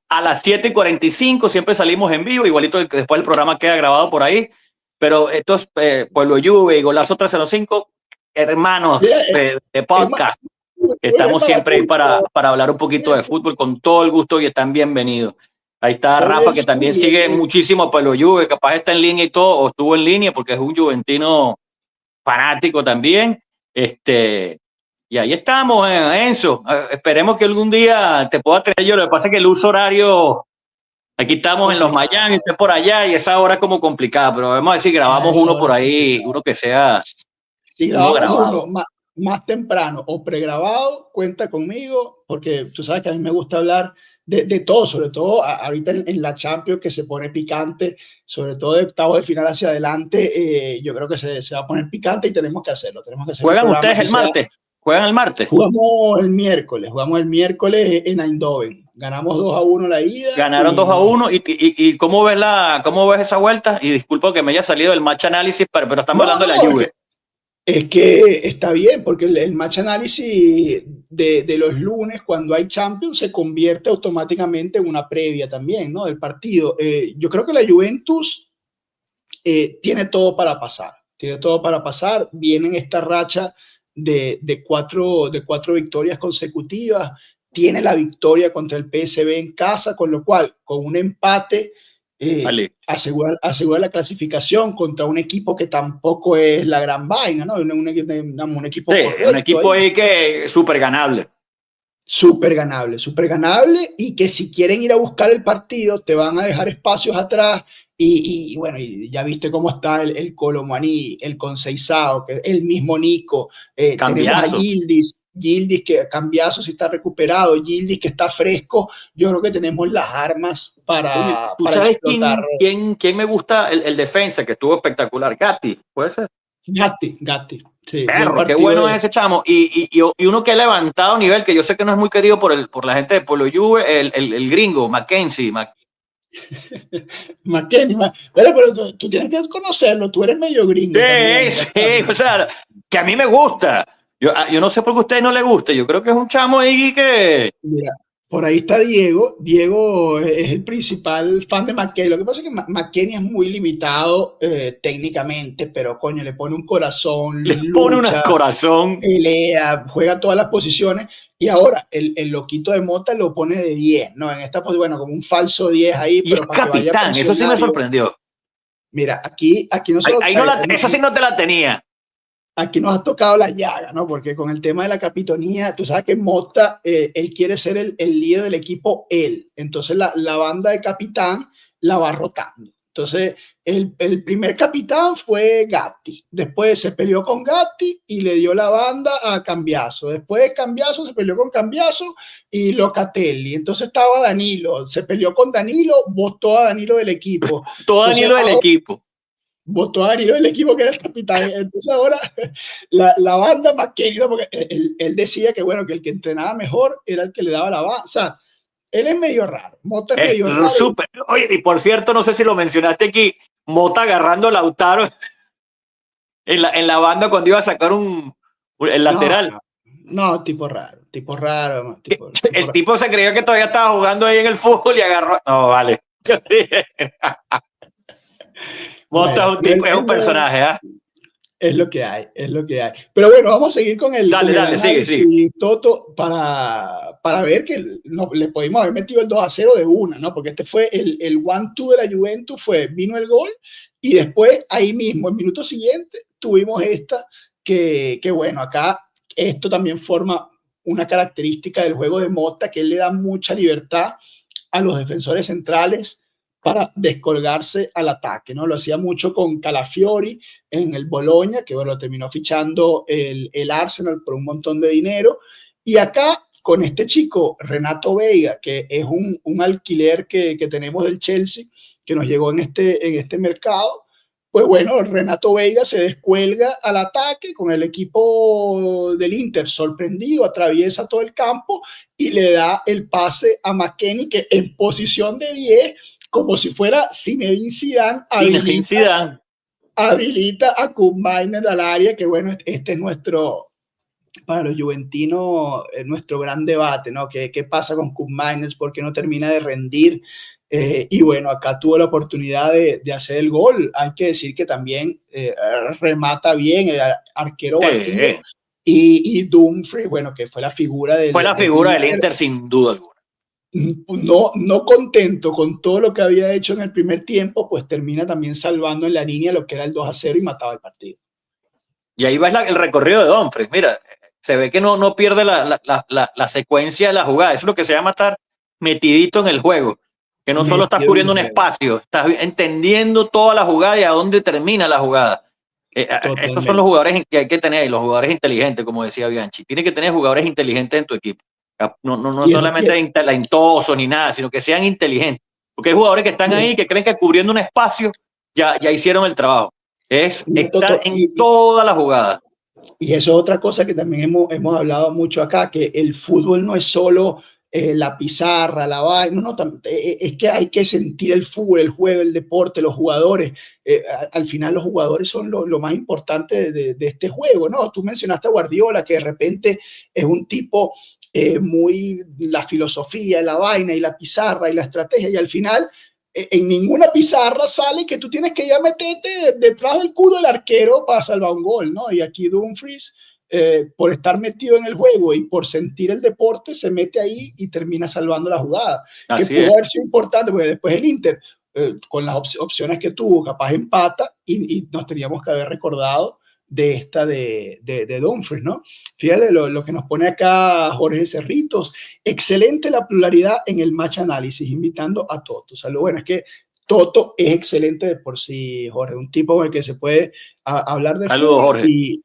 a las 7:45, siempre salimos en vivo, igualito después el programa queda grabado por ahí, pero esto es Pueblo Juve y Golazo 305, hermanos de podcast. Estamos siempre ahí para hablar un poquito de fútbol con todo el gusto y están bienvenidos. Ahí está Rafa, que también sigue muchísimo a Pueblo Juve, capaz está en línea y todo, o estuvo en línea porque es un juventino fanático también. Y ahí estamos, Enzo. Esperemos que algún día te pueda traer yo. Lo que pasa es que el uso horario, aquí estamos en los Miami, usted por allá, y esa hora es como complicada, pero vamos a decir, grabamos uno por ahí, uno que sea grabado. Más temprano o pregrabado, cuenta conmigo, porque tú sabes que a mí me gusta hablar de todo, sobre todo ahorita en la Champions, que se pone picante, sobre todo de octavos de final hacia adelante. Yo creo que se va a poner picante y tenemos que hacerlo. ¿Juegan ustedes el martes? ¿Juegan el martes? Jugamos el miércoles en Eindhoven. Ganamos 2-1 la ida. Ganaron 2-1. ¿Y cómo ves esa vuelta? Y disculpa que me haya salido el match análisis, pero estamos hablando de la Juve. Es que está bien, porque el match análisis de los lunes, cuando hay Champions, se convierte automáticamente en una previa también, ¿no? Del partido. Yo creo que la Juventus tiene todo para pasar. Tiene todo para pasar. Viene en esta racha de cuatro victorias consecutivas. Tiene la victoria contra el PSV en casa, con lo cual, con un empate, asegura la clasificación contra un equipo que tampoco es la gran vaina, ¿no? Un equipo sí, correcto. Un equipo ahí que es súper ganable. Súper ganable, y que si quieren ir a buscar el partido te van a dejar espacios atrás y bueno, y ya viste cómo está el Colomaní, el Conceizao, que el mismo Nico, tenemos a Gildis que Cambiaso si está recuperado, Gildis que está fresco. Yo creo que tenemos las armas para sabes explotar. ¿quién me gusta? El defensa que estuvo espectacular, Gatti, ¿puede ser? Gatti. Sí, perro, qué bueno es ese chamo. Y uno que ha levantado nivel, que yo sé que no es muy querido por la gente de Pueblo Juve, el gringo, Mackenzie. McKennie, pero tú tienes que conocerlo, tú eres medio gringo. Sí, o sea, que a mí me gusta. Yo no sé por qué a ustedes no les gusta. Yo creo que es un chamo ahí que... Mira, por ahí está Diego. Diego es el principal fan de McKennie. Lo que pasa es que McKennie es muy limitado técnicamente, pero coño, le pone un corazón, le pone un corazón, pelea, juega todas las posiciones. Y ahora el loquito de Mota lo pone de 10, ¿no? En esta posición, bueno, como un falso 10 ahí, y pero es para capitán, que vaya eso sí me sorprendió. Mira, aquí nosotros... Esa sí no te la tenía. Aquí nos ha tocado la llaga, ¿no? Porque con el tema de la capitonía, tú sabes que Mota, él quiere ser el líder del equipo, él. Entonces la banda de capitán la va rotando. Entonces el primer capitán fue Gatti. Después se peleó con Gatti y le dio la banda a Cambiaso. Después de Cambiaso se peleó con Cambiaso y Locatelli. Entonces estaba Danilo. Se peleó con Danilo, votó a Danilo del equipo. Todo Danilo del equipo. Votó a Danilo del equipo que era el capitán. Entonces ahora la banda más querida, porque él decía que bueno, que el que entrenaba mejor era el que le daba la banda. O sea, él es medio raro. Mota es medio raro. Súper. Oye, y por cierto, no sé si lo mencionaste aquí, Mota agarrando a Lautaro en la banda cuando iba a sacar el lateral. No, tipo raro. El tipo se creyó que todavía estaba jugando ahí en el fútbol y agarró. No, vale. Mota es un personaje, ¿ah? Es lo que hay. Pero bueno, vamos a seguir con el análisis, sigue. Toto, para ver que le pudimos haber metido el 2-0 de una, ¿no? Porque este fue el 1-2 de la Juventus, vino el gol y después ahí mismo, el minuto siguiente, tuvimos esta que bueno, acá esto también forma una característica del juego de Mota, que él le da mucha libertad a los defensores centrales para descolgarse al ataque, ¿no? Lo hacía mucho con Calafiori en el Bologna, que bueno, terminó fichando el Arsenal por un montón de dinero, y acá con este chico, Renato Veiga, que es un alquiler que tenemos del Chelsea, que nos llegó en este mercado, pues bueno, Renato Veiga se descuelga al ataque con el equipo del Inter sorprendido, atraviesa todo el campo y le da el pase a McKennie, que en posición de 10, como si fuera Zinedine Zidane, habilita a Koopmeiners al área, que bueno, este es para los juventinos, nuestro gran debate, ¿no? ¿Qué pasa con Koopmeiners? ¿Por qué no termina de rendir? Y bueno, acá tuvo la oportunidad de hacer el gol. Hay que decir que también remata bien, el arquero batido. Y Dumfries, bueno, que fue la figura del Inter sin duda alguna. No contento con todo lo que había hecho en el primer tiempo, pues termina también salvando en la línea lo que era el 2-0 y mataba el partido. Y ahí va el recorrido de Dumfries. Mira, se ve que no pierde la secuencia de la jugada. Eso es lo que se llama estar metidito en el juego. Que no solo estás cubriendo un espacio, estás entendiendo toda la jugada y a dónde termina la jugada. Estos son los jugadores que hay que tener, y los jugadores inteligentes, como decía Bianchi. Tienes que tener jugadores inteligentes en tu equipo. No solamente talentosos ni nada, sino que sean inteligentes. Porque hay jugadores que están ahí que creen que cubriendo un espacio ya hicieron el trabajo. Está en toda la jugada. Y eso es otra cosa que también hemos hablado mucho acá, que el fútbol no es solo la pizarra, la vaina, no, es que hay que sentir el fútbol, el juego, el deporte, los jugadores. Al final los jugadores son lo más importante de este juego, ¿no? Tú mencionaste a Guardiola, que de repente es un tipo muy la filosofía, la vaina y la pizarra y la estrategia, y al final en ninguna pizarra sale que tú tienes que ya meterte detrás del culo del arquero para salvar un gol, ¿no? Y aquí Dumfries, por estar metido en el juego y por sentir el deporte, se mete ahí y termina salvando la jugada. Así que pudo es. haber sido importante, porque después el Inter, con las opciones que tuvo, capaz empata y nos teníamos que haber recordado de esta de Dumfries, ¿no? Fíjate lo que nos pone acá Jorge Cerritos. Excelente la pluralidad en el match análisis, invitando a Toto. O sea, lo bueno es que Toto es excelente de por sí, Jorge, un tipo con el que se puede hablar de Saludos, fútbol Jorge.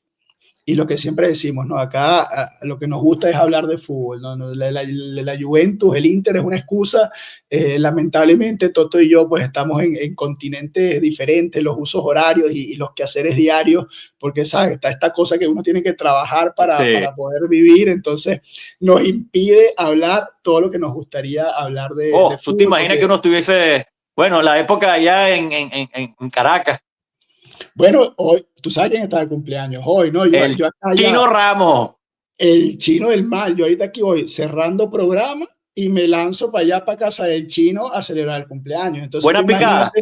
y lo que siempre decimos, ¿no? Acá lo que nos gusta es hablar de fútbol, ¿no? La Juventus, el Inter es una excusa. Lamentablemente, Toto y yo pues estamos en continentes diferentes, los usos horarios y los quehaceres diarios, porque, ¿sabes? Está esta cosa que uno tiene que trabajar para poder vivir, entonces nos impide hablar todo lo que nos gustaría hablar de fútbol. ¿Tú te imaginas que uno estuviese, bueno, la época allá en Caracas? Bueno, hoy, tú sabes quién está de cumpleaños hoy, ¿no? Yo acá Chino Ramos. El Chino del Mal. Yo ahorita aquí voy cerrando programa y me lanzo para allá, para casa del Chino, a celebrar el cumpleaños. Entonces, buena picada.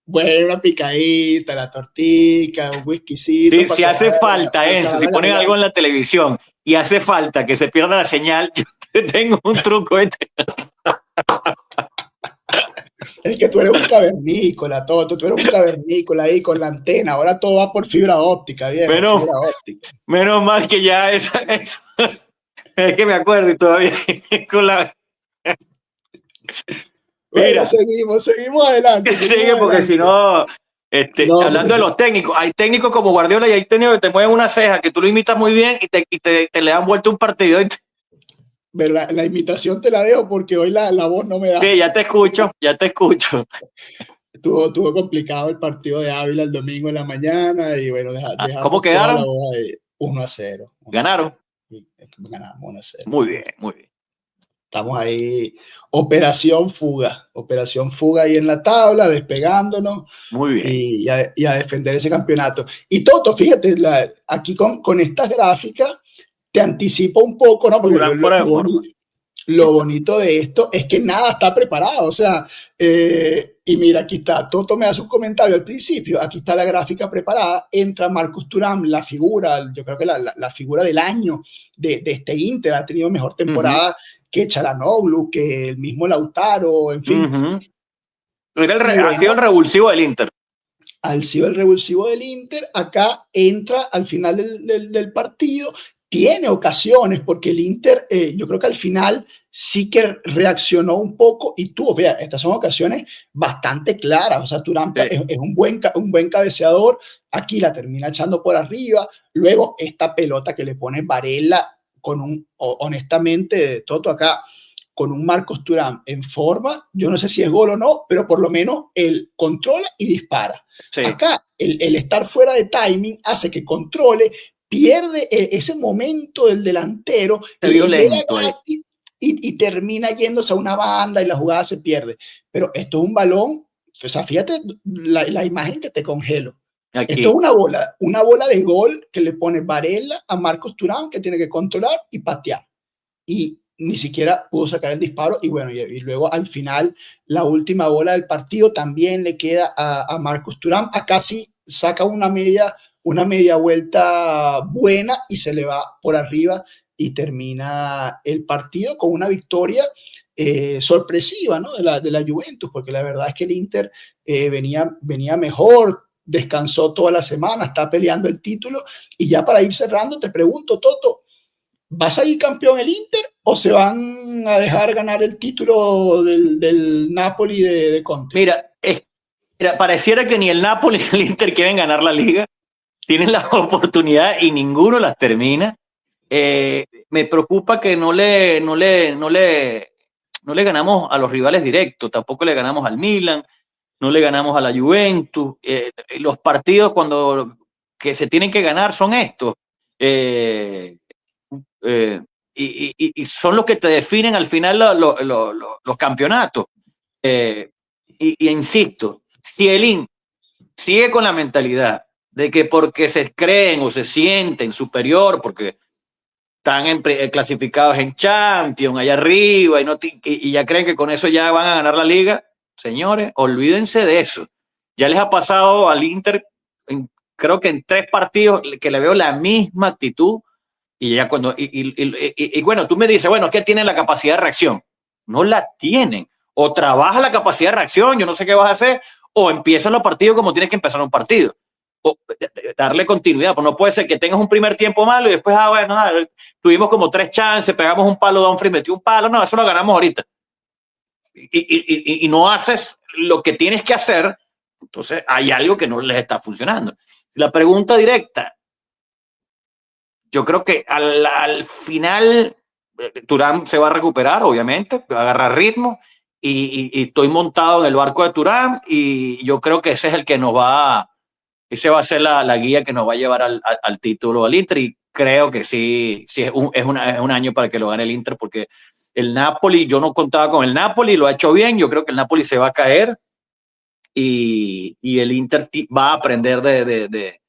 Buena picadita, la tortica, un whiskycito. Sí, si hace falta eso, si ponen algo en la televisión y hace falta que se pierda la señal, yo tengo un truco. Es que tú eres un cavernícola, Toto, tú eres un cavernícola ahí con la antena, ahora todo va por fibra óptica, viejo, fibra óptica. Menos mal que ya eso es que me acuerdo y todavía con la... Mira, seguimos adelante. Sigue porque si no, hablando de los técnicos, hay técnicos como Guardiola y hay técnicos que te mueven una ceja, que tú lo imitas muy bien y te le dan vuelto un partido. La imitación te la dejo porque hoy la voz no me da. Sí, ya te escucho. Tuvo complicado el partido de Ávila el domingo en la mañana y bueno, dejamos ¿cómo quedaron? 1-0. ¿Ganaron? Ganamos 1-0. Muy bien. Estamos ahí, operación fuga ahí en la tabla, despegándonos. Muy bien. Y a defender ese campeonato. Y Toto, fíjate, aquí con estas gráficas te anticipo un poco, ¿no? Porque lo bonito de esto es que nada está preparado, o sea, y mira, aquí está, Toto me hace un comentario al principio, aquí está la gráfica preparada, entra Marcus Thuram, la figura, yo creo que la figura del año de este Inter, ha tenido mejor temporada que Çalhanoğlu, que el mismo Lautaro, en fin. Ha sido el revulsivo del Inter. Ha sido el revulsivo del Inter, acá entra al final del partido, tiene ocasiones, porque el Inter, yo creo que al final sí que reaccionó un poco y tuvo, vea, estas son ocasiones bastante claras, o sea, Thuram es un buen cabeceador, aquí la termina echando por arriba, luego esta pelota que le pone Varela honestamente, Toto acá, con un Marcus Thuram en forma, yo no sé si es gol o no, pero por lo menos él controla y dispara. Sí. Acá, el estar fuera de timing hace que controle, pierde ese momento del delantero y termina yéndose a una banda y la jugada se pierde. Pero esto es un balón, o sea, fíjate la imagen que te congelo. Aquí. Esto es una bola de gol que le pone Varela a Marcus Thuram, que tiene que controlar y patear. Y ni siquiera pudo sacar el disparo. Y bueno, y luego al final, la última bola del partido también le queda a Marcus Thuram. Acá sí saca una media vuelta buena y se le va por arriba y termina el partido con una victoria sorpresiva, ¿no? de la Juventus, porque la verdad es que el Inter venía mejor, descansó toda la semana, está peleando el título. Y ya para ir cerrando, te pregunto, Toto, ¿va a salir campeón el Inter o se van a dejar ganar el título del Napoli de Conte? Mira, pareciera que ni el Napoli ni el Inter quieren ganar la liga. Tienen la oportunidad y ninguno las termina. Me preocupa que no le ganamos a los rivales directos, tampoco le ganamos al Milan, no le ganamos a la Juventus. Los partidos que se tienen que ganar son estos. Y son los que te definen al final los campeonatos. Y insisto, si el Inter sigue con la mentalidad de que porque se creen o se sienten superior, porque están clasificados en Champions, allá arriba, y ya creen que con eso ya van a ganar la liga, señores, olvídense de eso. Ya les ha pasado al Inter, creo que en 3 partidos que le veo la misma actitud. Y ya cuando, y bueno, tú me dices, bueno, es que tienen la capacidad de reacción. No la tienen. O trabaja la capacidad de reacción, yo no sé qué vas a hacer, o empiezan los partidos como tienes que empezar un partido. O darle continuidad, pues no puede ser que tengas un primer tiempo malo y después, bueno, nada, tuvimos como 3 chances, pegamos un palo, Dumfries metió un palo, no, eso lo ganamos ahorita. Y no haces lo que tienes que hacer, entonces hay algo que no les está funcionando. La pregunta directa, yo creo que al final Thuram se va a recuperar, obviamente, va a agarrar ritmo y estoy montado en el barco de Thuram y yo creo que ese es el que nos va, ese va a ser la guía que nos va a llevar al título al Inter y creo que sí, sí es un año para que lo gane el Inter porque el Napoli, yo no contaba con el Napoli, lo ha hecho bien, yo creo que el Napoli se va a caer y el Inter va a aprender de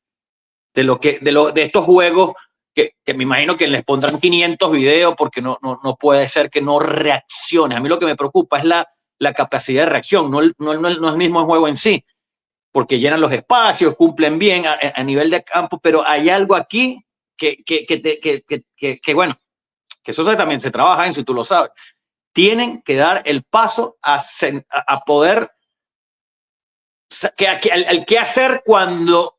estos juegos que me imagino que les pondrán 500 videos porque no puede ser que no reaccione. A mí lo que me preocupa es la capacidad de reacción, no el mismo juego en sí, porque llenan los espacios, cumplen bien a nivel de campo, pero hay algo aquí que bueno, que eso también se trabaja en eso y tú lo sabes. Tienen que dar el paso a poder el qué hacer cuando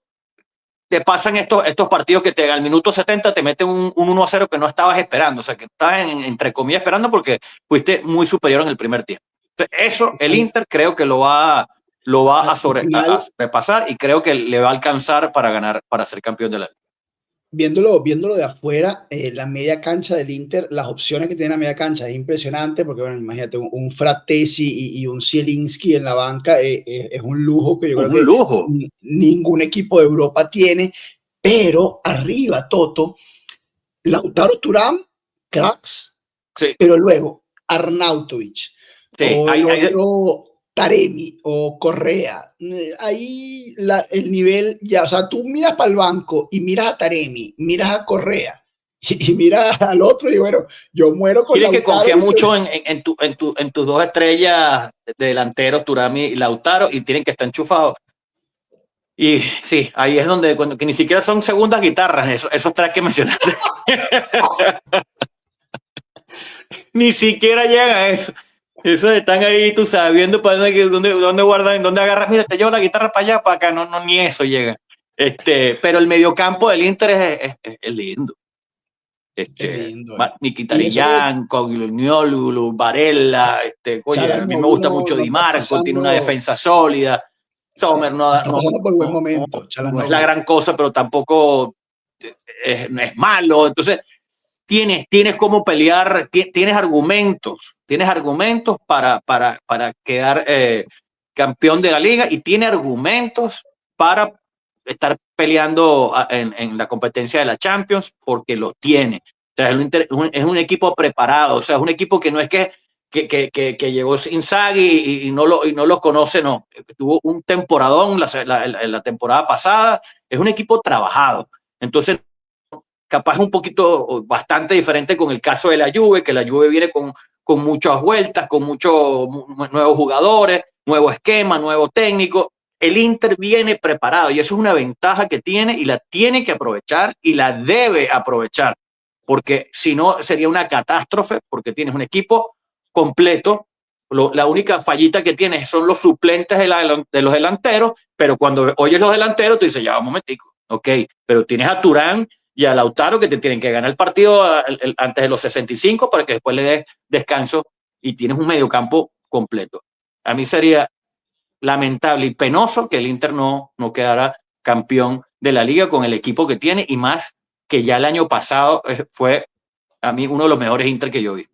te pasan estos partidos que al minuto 70 te meten un 1-0 que no estabas esperando, o sea, que estabas entre comillas esperando porque fuiste muy superior en el primer tiempo. Entonces, eso el Inter creo que lo va a sobrepasar y creo que le va a alcanzar para ganar, para ser campeón de la Liga. Viéndolo de afuera, la media cancha del Inter, las opciones que tiene la media cancha es impresionante porque, bueno, imagínate un Fratesi y un Zielinski en la banca, es un lujo que yo creo que ningún equipo de Europa tiene, pero arriba, Toto, Lautaro Thuram, cracks, sí. Pero luego Arnautovic, sí, o Taremi o Correa, ahí el nivel ya, o sea, tú miras para el banco y miras a Taremi, miras a Correa y miras al otro y bueno, yo muero con Lautaro. Tienes que confiar mucho en tus 2 estrellas de delanteros, Thuram y Lautaro, y tienen que estar enchufados. Y sí, ahí es donde, que ni siquiera son segundas guitarras, esos 3 que mencionaste. Ni siquiera llegan a eso. Esos están ahí, tú sabes, viendo para dónde guardan, dónde agarran. Mira, te llevo la guitarra para allá, para acá. No, ni eso llega. Pero el mediocampo del Inter es lindo. Mkhitaryan, Coglioniolu, Barella. Oye, a mí me gusta mucho Di Marco, tiene una defensa sólida. Sommer no es la gran cosa, pero tampoco es malo. Entonces, tienes cómo pelear, tienes argumentos para quedar campeón de la liga y tiene argumentos para estar peleando en la competencia de la Champions porque lo tiene. O sea, es un equipo preparado, o sea, es un equipo que no es que llegó Inzaghi y no lo conoce, no. Tuvo un temporadón la temporada pasada, es un equipo trabajado. Entonces, capaz un poquito, bastante diferente con el caso de la Juve, que la Juve viene con muchas vueltas, con muchos nuevos jugadores, nuevo esquema, nuevo técnico. El Inter viene preparado y eso es una ventaja que tiene y la tiene que aprovechar y la debe aprovechar, porque si no sería una catástrofe, porque tienes un equipo completo. La única fallita que tienes son los suplentes de los delanteros, pero cuando oyes los delanteros, tú dices, ya, un momentico, ok, pero tienes a Thuram y a Lautaro que te tienen que ganar el partido antes de los 65 para que después le des descanso y tienes un mediocampo completo. A mí sería lamentable y penoso que el Inter no quedara campeón de la liga con el equipo que tiene y más que ya el año pasado fue a mí uno de los mejores Inter que yo vi.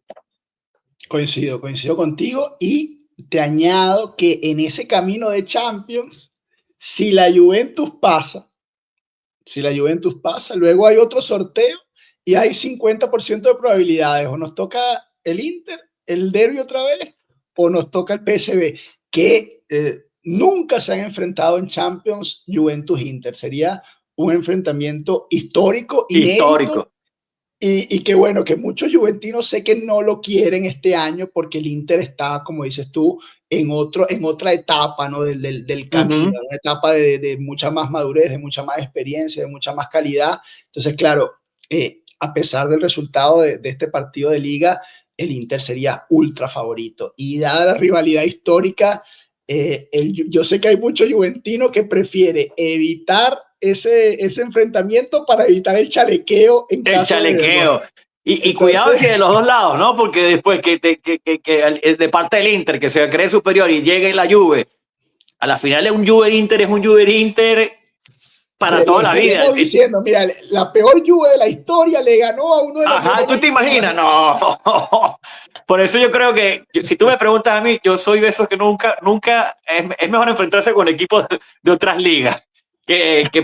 Coincido contigo y te añado que en ese camino de Champions, si la Juventus pasa, luego hay otro sorteo y hay 50% de probabilidades. O nos toca el Inter, el derbi otra vez, o nos toca el PSV, que nunca se han enfrentado en Champions Juventus-Inter. Sería un enfrentamiento histórico, inédito. Y que bueno, que muchos juventinos sé que no lo quieren este año porque el Inter está, como dices tú, en otra etapa, ¿no? del camino, una etapa de mucha más madurez, de mucha más experiencia, de mucha más calidad. Entonces, claro, a pesar del resultado de este partido de liga, el Inter sería ultra favorito. Y dada la rivalidad histórica, yo sé que hay muchos juventinos que prefiere evitar ese enfrentamiento para evitar el chalequeo en caso chalequeo. Y entonces, cuidado si de los dos lados, ¿no? Porque después que de parte del Inter, que se cree superior y llegue la Juve, a la final es un Juve-Inter para toda la vida. Diciendo, mira, la peor Juve de la historia le ganó a uno de los Ajá, ¿tú te imaginas? No. Por eso yo creo que, si tú me preguntas a mí, yo soy de esos que nunca es mejor enfrentarse con equipos de otras ligas.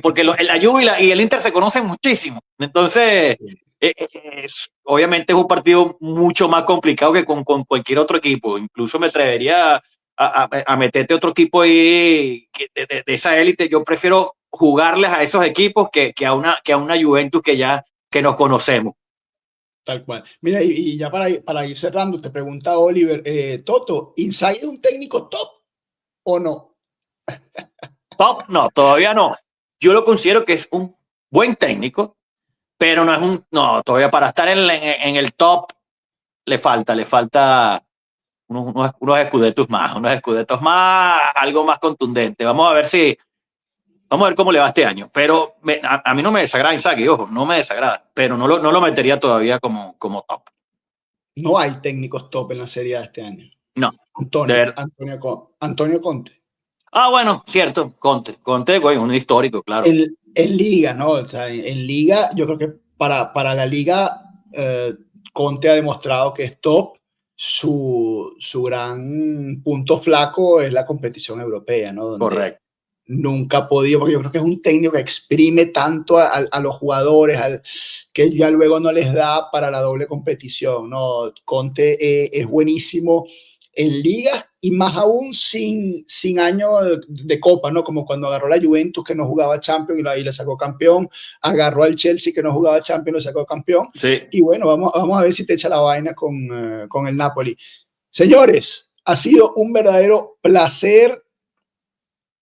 Porque la Juve y el Inter se conocen muchísimo. Entonces, obviamente es un partido mucho más complicado que con cualquier otro equipo. Incluso me atrevería a meterte otro equipo ahí de esa élite. Yo prefiero jugarles a esos equipos que a una Juventus que nos conocemos. Tal cual. Mira, y ya para ir cerrando, te pregunta Oliver, Toto, ¿Inzaghi es un técnico top o no? Top, no, todavía no. Yo lo considero que es un buen técnico, pero no, todavía para estar en el top le falta unos escudetos más, algo más contundente. Vamos a ver cómo le va este año. Pero a mí no me desagrada Inzaghi, ojo, no me desagrada, pero no lo metería todavía como top. No hay técnicos top en la Serie A este año. No. Antonio Conte. Ah, bueno, cierto, Conte, güey, un histórico, claro. En Liga, ¿no? O sea, en Liga, yo creo que para la Liga, Conte ha demostrado que es top. Su gran punto flaco es la competición europea, ¿no? Donde correcto. Nunca ha podido, porque yo creo que es un técnico que exprime tanto a los jugadores, que ya luego no les da para la doble competición, ¿no? Conte es buenísimo en ligas y más aún sin año de copa, ¿no? Como cuando agarró la Juventus que no jugaba Champions y le sacó campeón, agarró al Chelsea que no jugaba Champions y lo sacó campeón. Sí. Y bueno, vamos a ver si te echa la vaina con el Napoli. Señores, ha sido un verdadero placer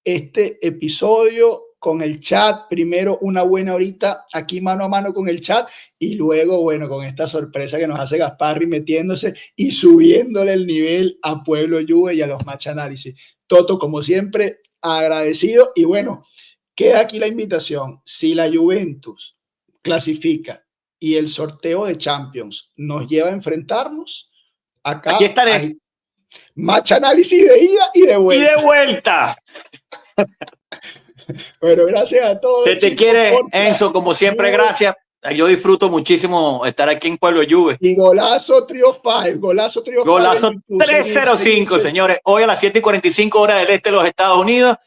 este episodio con el chat. Primero una buena horita aquí mano a mano con el chat y luego, bueno, con esta sorpresa que nos hace Gasparri metiéndose y subiéndole el nivel a Pueblo Juve y a los match análisis. Toto, como siempre, agradecido y bueno, queda aquí la invitación. Si la Juventus clasifica y el sorteo de Champions nos lleva a enfrentarnos, acá aquí estaré. Hay match análisis de ida y de vuelta. Y de vuelta. Bueno, gracias a todos. Te quiere, Enzo, como siempre, gracias. Yo disfruto muchísimo estar aquí en Pueblo Juve. Y golazo Trio 5, golazo Trio 5. Golazo 305, señores. Hoy a las 7:45 horas del este de los Estados Unidos.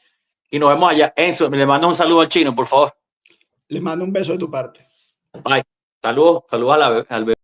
Y nos vemos allá. Enzo, le mando un saludo al chino, por favor. Le mando un beso de tu parte. Bye. Saludos al bebé.